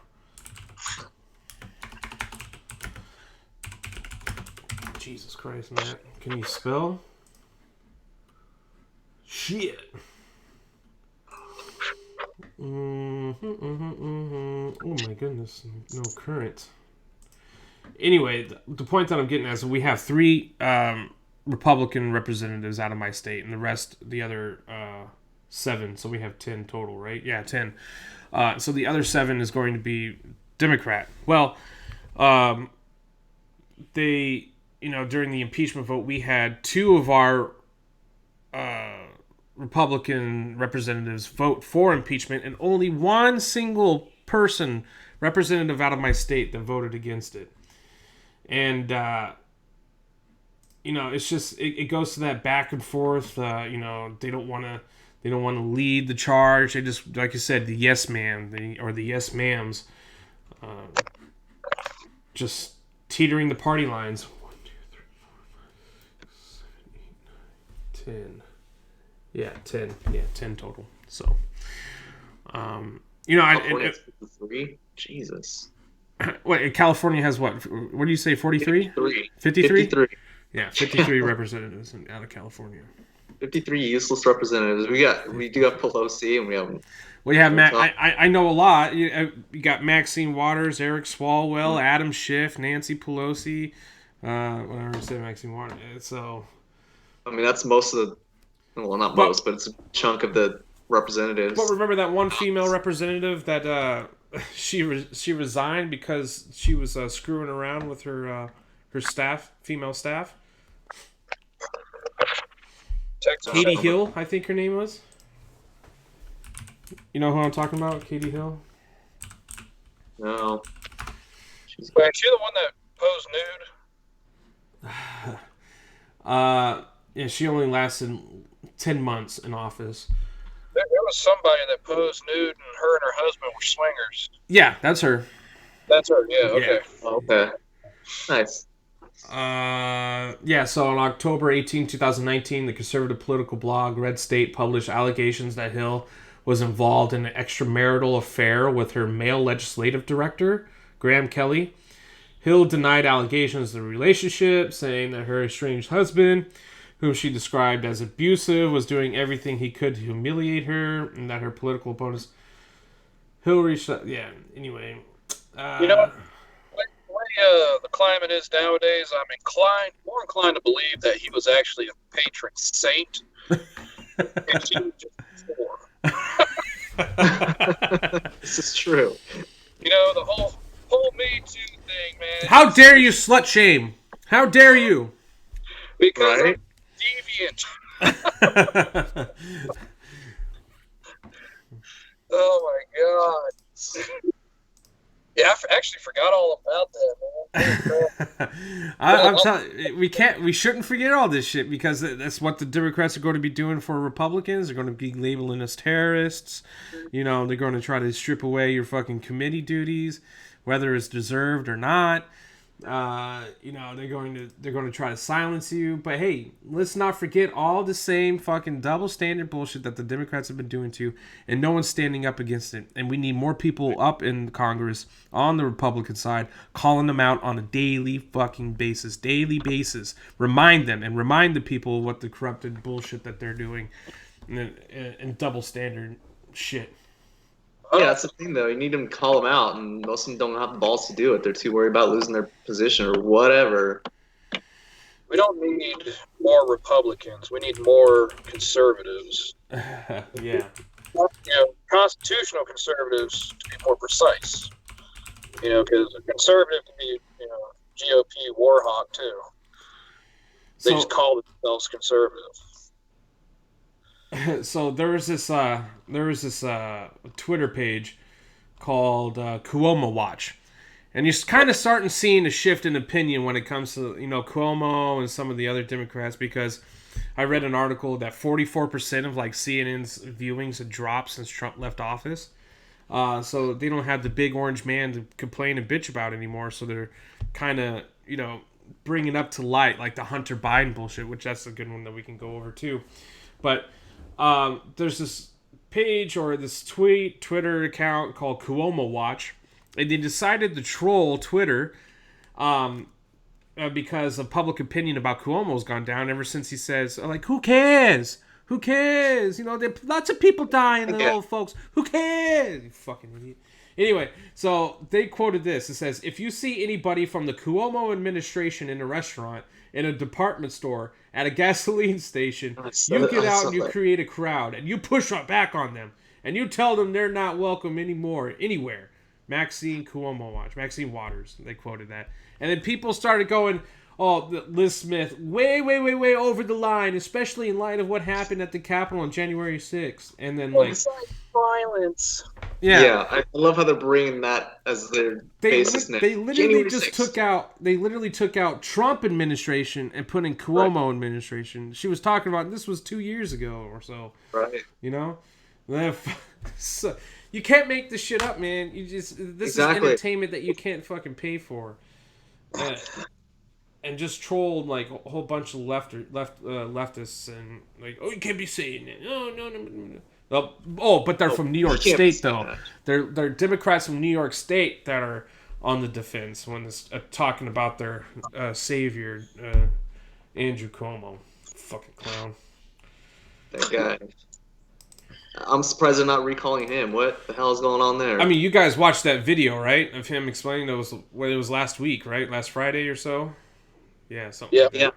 Jesus Christ, Matt. Can you spell? Shit. Oh my goodness. No current. Anyway, the point that I'm getting at is we have 3 Republican representatives out of my state, and the other 7. So we have 10 total, right? Yeah, 10. So the other 7 is going to be Democrat. Well, they, during the impeachment vote, we had 2 of our Republican representatives vote for impeachment, and only one single person, representative out of my state, that voted against it. And it's just it goes to that back and forth. They don't want to lead the charge. They just, like you said, the yes man or the yes ma'ams, just teetering the party lines. 1, 2, 3, 4, 5, 6, 7, 8, 9, 10. Yeah, 10. Yeah, 10 total. So, California's 53. Jesus. What, California has what? What do you say? 43? 53. Yeah, 53 representatives out of California. 53 useless representatives. We do have Pelosi, and we have. Well, yeah, Matt. I know a lot. You got Maxine Waters, Eric Swalwell, Adam Schiff, Nancy Pelosi. Whatever I said, Maxine Waters. So. I mean, that's most of the. Well, not most, but it's a chunk of the representatives. But remember that one female representative that she resigned because she was screwing around with her staff, female staff. Texas. Katie Hill, I think her name was. You know who I'm talking about? Katie Hill? No. She's the one that posed nude? Yeah, she only lasted 10 months in office. There was somebody that posed nude, and her husband were swingers. Yeah, that's her. That's her, yeah, okay. Yeah. Okay. Nice. Yeah, so on October 18, 2019, the conservative political blog Red State published allegations that Hill was involved in an extramarital affair with her male legislative director, Graham Kelly. Hill denied allegations of the relationship, saying that her estranged husband, whom she described as abusive, was doing everything he could to humiliate her, and that her political opponents. Hill reached out. Yeah, anyway. You know, the way the climate is nowadays, I'm more inclined to believe that he was actually a patron saint, and she was just poor. This is true. You know, the whole Me Too thing, man. How dare you slut shame? How dare you? Because Right? I'm deviant. Oh my god. Yeah, I actually forgot all about that, man. I'm telling we shouldn't forget all this shit because that's what the Democrats are going to be doing for Republicans. They're going to be labeling us terrorists. You know, they're going to try to strip away your fucking committee duties, whether it's deserved or not. You know, they're going to try to silence you. But hey, let's not forget all the same fucking double standard bullshit that the Democrats have been doing too, and no one's standing up against it. And we need more people up in Congress on the Republican side calling them out on a daily fucking basis. Remind them and remind the people what the corrupted bullshit that they're doing and double standard shit. Yeah, that's the thing, though. You need them to call them out, and most of them don't have the balls to do it. They're too worried about losing their position or whatever. We don't need more Republicans. We need more conservatives. Yeah. You know, constitutional conservatives, to be more precise. You know, because a conservative can be, you know, GOP war hawk too. They just call themselves conservative. So there was this Twitter page called Cuomo Watch, and you're kind of starting seeing a shift in opinion when it comes to, you know, Cuomo and some of the other Democrats, because I read an article that 44% of like CNN's viewings had dropped since Trump left office. So they don't have the big orange man to complain and bitch about anymore. So they're kind of, you know, bringing up to light like the Hunter Biden bullshit, which that's a good one that we can go over too. But there's this page or this Twitter account called Cuomo Watch, and they decided to troll Twitter because of public opinion about Cuomo's gone down ever since he says, like, who cares? Who cares? You know, there lots of people dying, the old folks. Who cares? You fucking idiot. Anyway, so they quoted this. It says, if you see anybody from the Cuomo administration in a restaurant, in a department store, at a gasoline station, you get out and you create a crowd, and you push back on them, and you tell them they're not welcome anymore, anywhere. Maxine Cuomo Watch. Maxine Waters. They quoted that. And then people started going, oh, Liz Smith, way over the line, especially in light of what happened at the Capitol on January 6th. And then, like, violence. Yeah, I love how they're bringing that as their basis now. They literally took out Trump administration and put in Cuomo administration. She was talking about this was 2 years ago or so. Right. You know? So, you can't make this shit up, man. This is entertainment that you can't fucking pay for. And just trolled like a whole bunch of leftists and like, oh, you can't be saying that. No. Oh, but they're from New York State though. They're Democrats from New York State that are on the defense when it's talking about their savior, Andrew Cuomo, fucking clown. That guy. I'm surprised they're not recalling him. What the hell is going on there? I mean, you guys watched that video, right? Of him explaining it was last week, right? Last Friday or so. Yeah, something. Like that.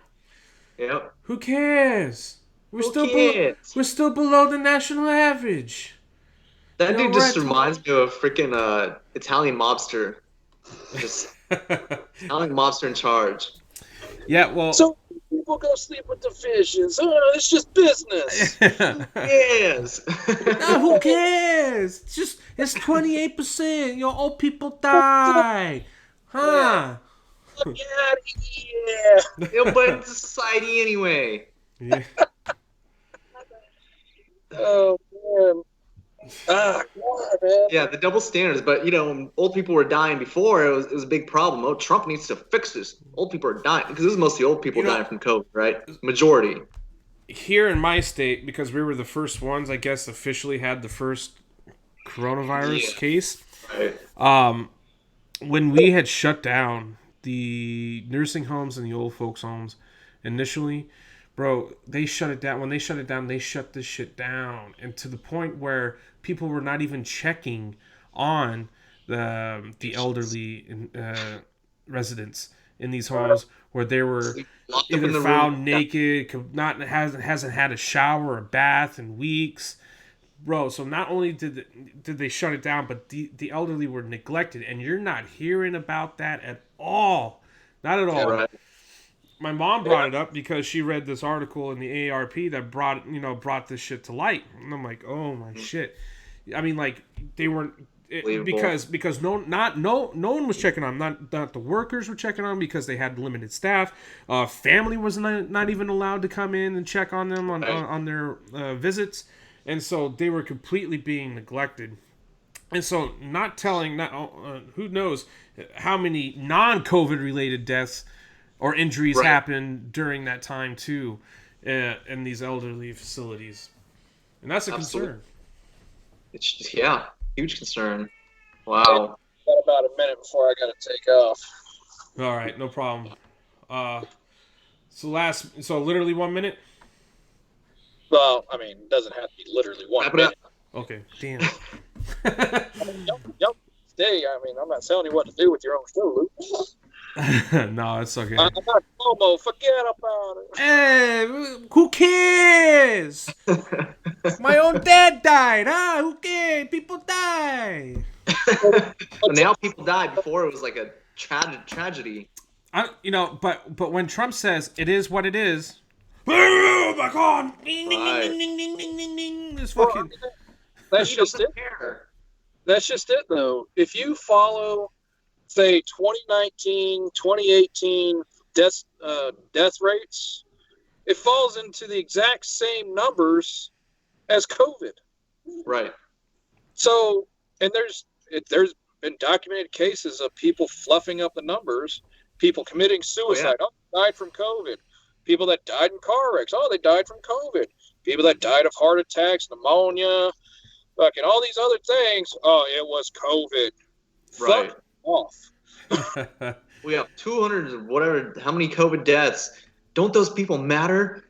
Yeah. Who cares? We're still below the national average. That dude just reminds me of a freaking Italian mobster. Just Italian mobster in charge. Yeah, well. So people go sleep with the fishes. Oh, it's just business. Yes. No, who cares? It's 28%. Your old people die. Huh? Get out of here. You'll blame the society anyway. Yeah. Oh man. God, man. Yeah, the double standards. But when old people were dying before, it was a big problem. Oh, Trump needs to fix this. Old people are dying because this is mostly old people dying from COVID, right? Majority. Here in my state, because we were the first ones, I guess, officially had the first coronavirus case. Right. When we had shut down the nursing homes and the old folks homes initially, bro, they shut it down. When they shut it down, they shut this shit down, and to the point where people were not even checking on the elderly residents in these homes, where they were either found naked, hasn't had a shower or a bath in weeks, bro. So not only did they shut it down, but the elderly were neglected, and you're not hearing about that at all, not at all. Yeah, right. My mom brought it up because she read this article in the AARP that brought this shit to light, and I'm like, oh my shit. I mean, like, they weren't. Because no one was checking on them. Not the workers were checking on them because they had limited staff. Family was not even allowed to come in and check on them on their visits, and so they were completely being neglected. And so who knows how many non-COVID related deaths or injuries happened during that time too in these elderly facilities, and that's a concern. It's just, huge concern. Wow. Got about a minute before I got to take off. All right, no problem. So literally 1 minute. Well, I mean, it doesn't have to be literally 1 minute. Okay, damn. Yep. Stay. I mean, I'm not telling you what to do with your own show, Luke. No, it's okay. I'm not homo. Forget about it. Hey, who cares? My own dad died. Who cares? People die. Now people die. Before it was like a tragedy. But when Trump says it is what it is, oh my God! Ding, ding, ding, ding, ding, ding, ding, ding. This fucking. That's just it. That's just it, though. If you follow, say, 2019, 2018 death rates, it falls into the exact same numbers as COVID. Right. So, and there's been documented cases of people fluffing up the numbers, people committing suicide. Oh, died from COVID. People that died in car wrecks. Oh, they died from COVID. People that died of heart attacks, pneumonia, fucking all these other things. Oh, it was COVID. Right. Fuck off. We have 200 or whatever. How many COVID deaths? Don't those people matter?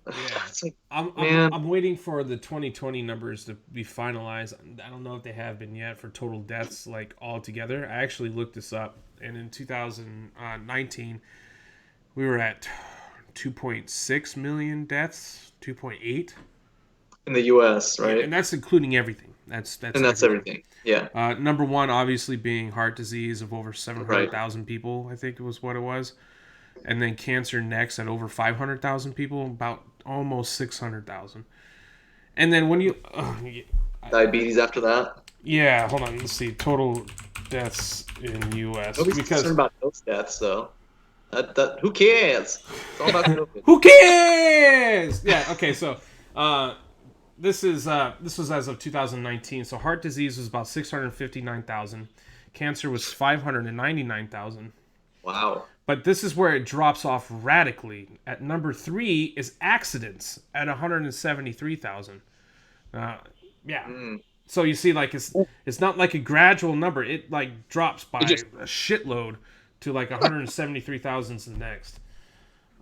Yeah. It's like, I'm waiting for the 2020 numbers to be finalized. I don't know if they have been yet for total deaths, like, all together. I actually looked this up, and in 2019, we were at 2.6 million deaths, 2.8 in the U.S., right? And that's including everything. That's everything. Yeah. Number one, obviously, being heart disease of over 700,000 people. I think it was what it was. And then cancer next at over 500,000 people, about almost 600,000. And then when you diabetes after that. Yeah, hold on. Let's see. Total deaths in U.S. Nobody's concerned about those deaths, though. That who cares? It's all about COVID. Who cares? Yeah. Okay. So, this was as of 2019. So heart disease was about 659,000. Cancer was 599,000. Wow. But this is where it drops off radically. At number 3 is accidents at 173,000. Yeah. So you see, like, it's not like a gradual number. It, like, drops by a shitload to like 173,000 is the next.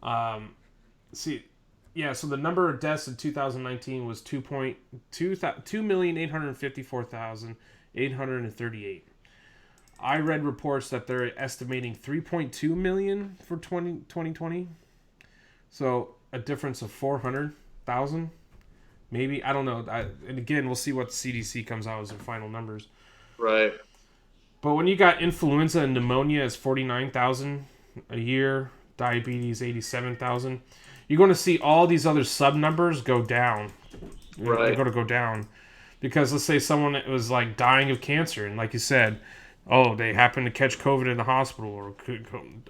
So the number of deaths in 2019 was 2,854,838. I read reports that they're estimating 3.2 million for 2020. So a difference of 400,000, maybe. I don't know. And again, we'll see what the CDC comes out as their final numbers. Right. But when you got influenza and pneumonia as 49,000 a year, diabetes 87,000, you're going to see all these other sub numbers go down. Right. They're going to go down because let's say someone was like dying of cancer, and like you said, they happened to catch COVID in the hospital,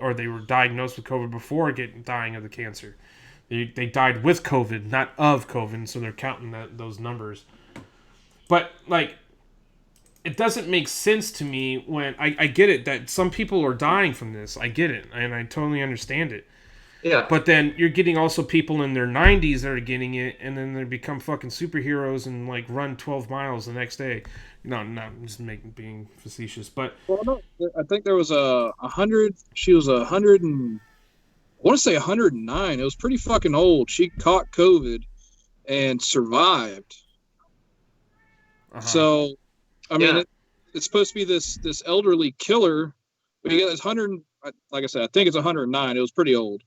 or they were diagnosed with COVID before dying of the cancer. They died with COVID, not of COVID, so they're counting those numbers. But like, it doesn't make sense to me when I get it that some people are dying from this. I get it, and I totally understand it. Yeah. But then you're getting also people in their 90s that are getting it, and then they become fucking superheroes and like run 12 miles the next day. No, I'm just being facetious, but no, I think there was 100. She was 100 and I want to say 109. It was pretty fucking old. She caught COVID and survived. uh-huh. So, I mean, it's supposed to be this elderly killer. But you got this 100. Like I said, I think it's 109. It was pretty old.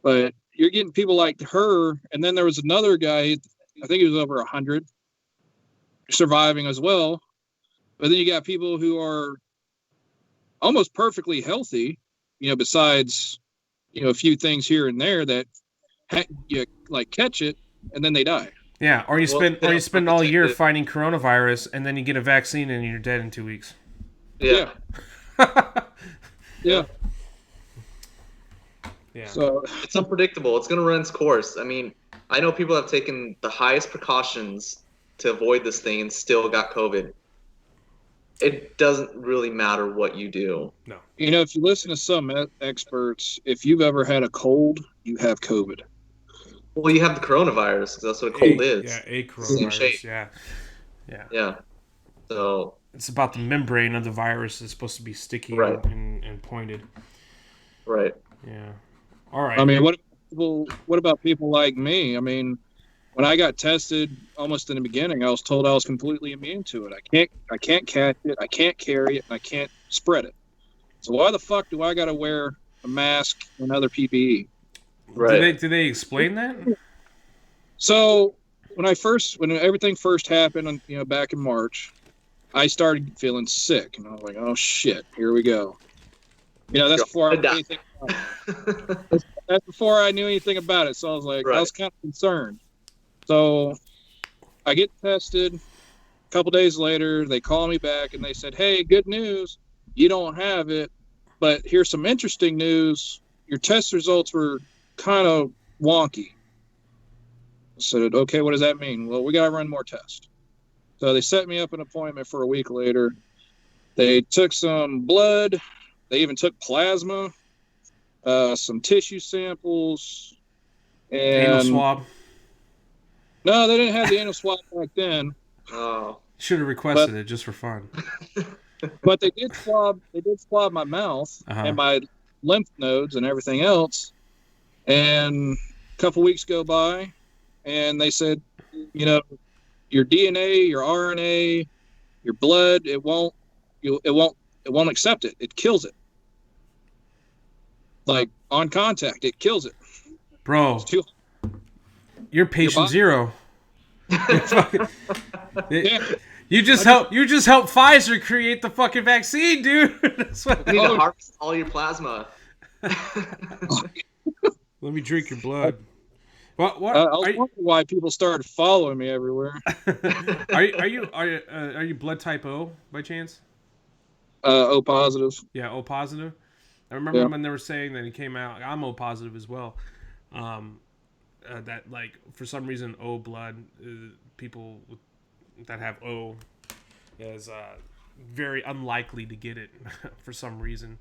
But you're getting people like her, and then there was another guy. I think he was over 100, surviving as well. But then you got people who are almost perfectly healthy, besides, a few things here and there that you like catch it and then they die. Yeah, or you spend all year fighting coronavirus and then you get a vaccine and you're dead in 2 weeks. Yeah. Yeah. Yeah. So it's unpredictable. It's going to run its course. I mean, I know people have taken the highest precautions to avoid this thing and still got COVID. It doesn't really matter what you do. No. If you listen to some experts, if you've ever had a cold, you have COVID. Well, you have the coronavirus, because that's what a cold is. Yeah, a coronavirus. Yeah. So it's about the membrane of the virus. It's supposed to be sticky and pointed. Right. Yeah. All right. I mean, what about people like me? I mean, when I got tested almost in the beginning, I was told I was completely immune to it. I can't catch it, I can't carry it, and I can't spread it. So why the fuck do I got to wear a mask and other PPE? Right. Did they explain that? So when everything first happened, back in March, I started feeling sick, and I was like, "Oh shit, here we go." That's before I knew anything about it. That's before I knew anything about it. So I was like, I was kind of concerned. So I get tested. A couple days later, they call me back and they said, "Hey, good news. You don't have it, but here's some interesting news. Your test results were kind of wonky." I said, "Okay, what does that mean?" "Well, we got to run more tests." So they set me up an appointment for a week later. They took some blood. They even took plasma, some tissue samples, and anal swab. No, they didn't have the anal swab back then. Oh, should have requested it just for fun. But they did swab my mouth and my lymph nodes and everything else. And a couple weeks go by, and they said, your DNA, your RNA, your blood, it won't accept it. It kills it. Like on contact, it kills it. Bro, you're patient zero. You just helped Pfizer create the fucking vaccine, dude. You need to harvest all your plasma. Let me drink your blood. What? I was wondering why people started following me everywhere. Are you blood type O by chance? O positive. Yeah, O positive. I remember when they were saying that he came out. I'm O positive as well. That like for some reason O blood people that have O is very unlikely to get it for some reason.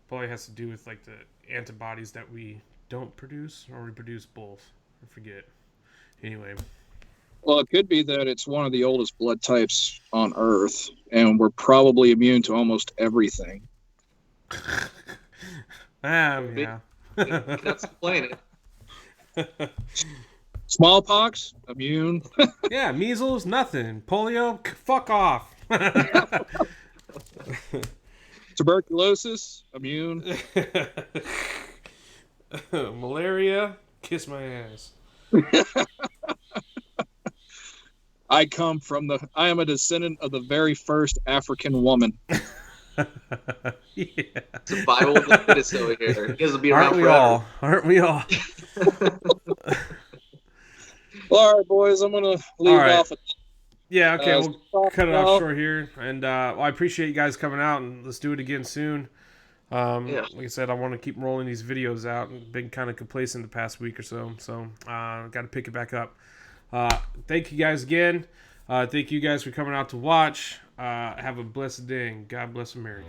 Probably has to do with like the antibodies that we don't produce, or we produce both. I forget. Anyway. Well, it could be that it's one of the oldest blood types on Earth, and we're probably immune to almost everything. Yeah. That's explain it. Smallpox, immune. Yeah, measles, nothing. Polio, fuck off. Tuberculosis, immune. Malaria, kiss my ass. I am a descendant of the very first African woman. Yeah. Survival of the fittest over here. You guys will be around forever. Aren't we all? Well, all right, boys. I'm gonna leave off. Yeah, okay. We'll cut it off short here, and I appreciate you guys coming out, and let's do it again soon. Like I said, I want to keep rolling these videos out. I've been kind of complacent the past week or so, got to pick it back up. Thank you guys again. Thank you guys for coming out to watch. Have a blessed day, and God bless America.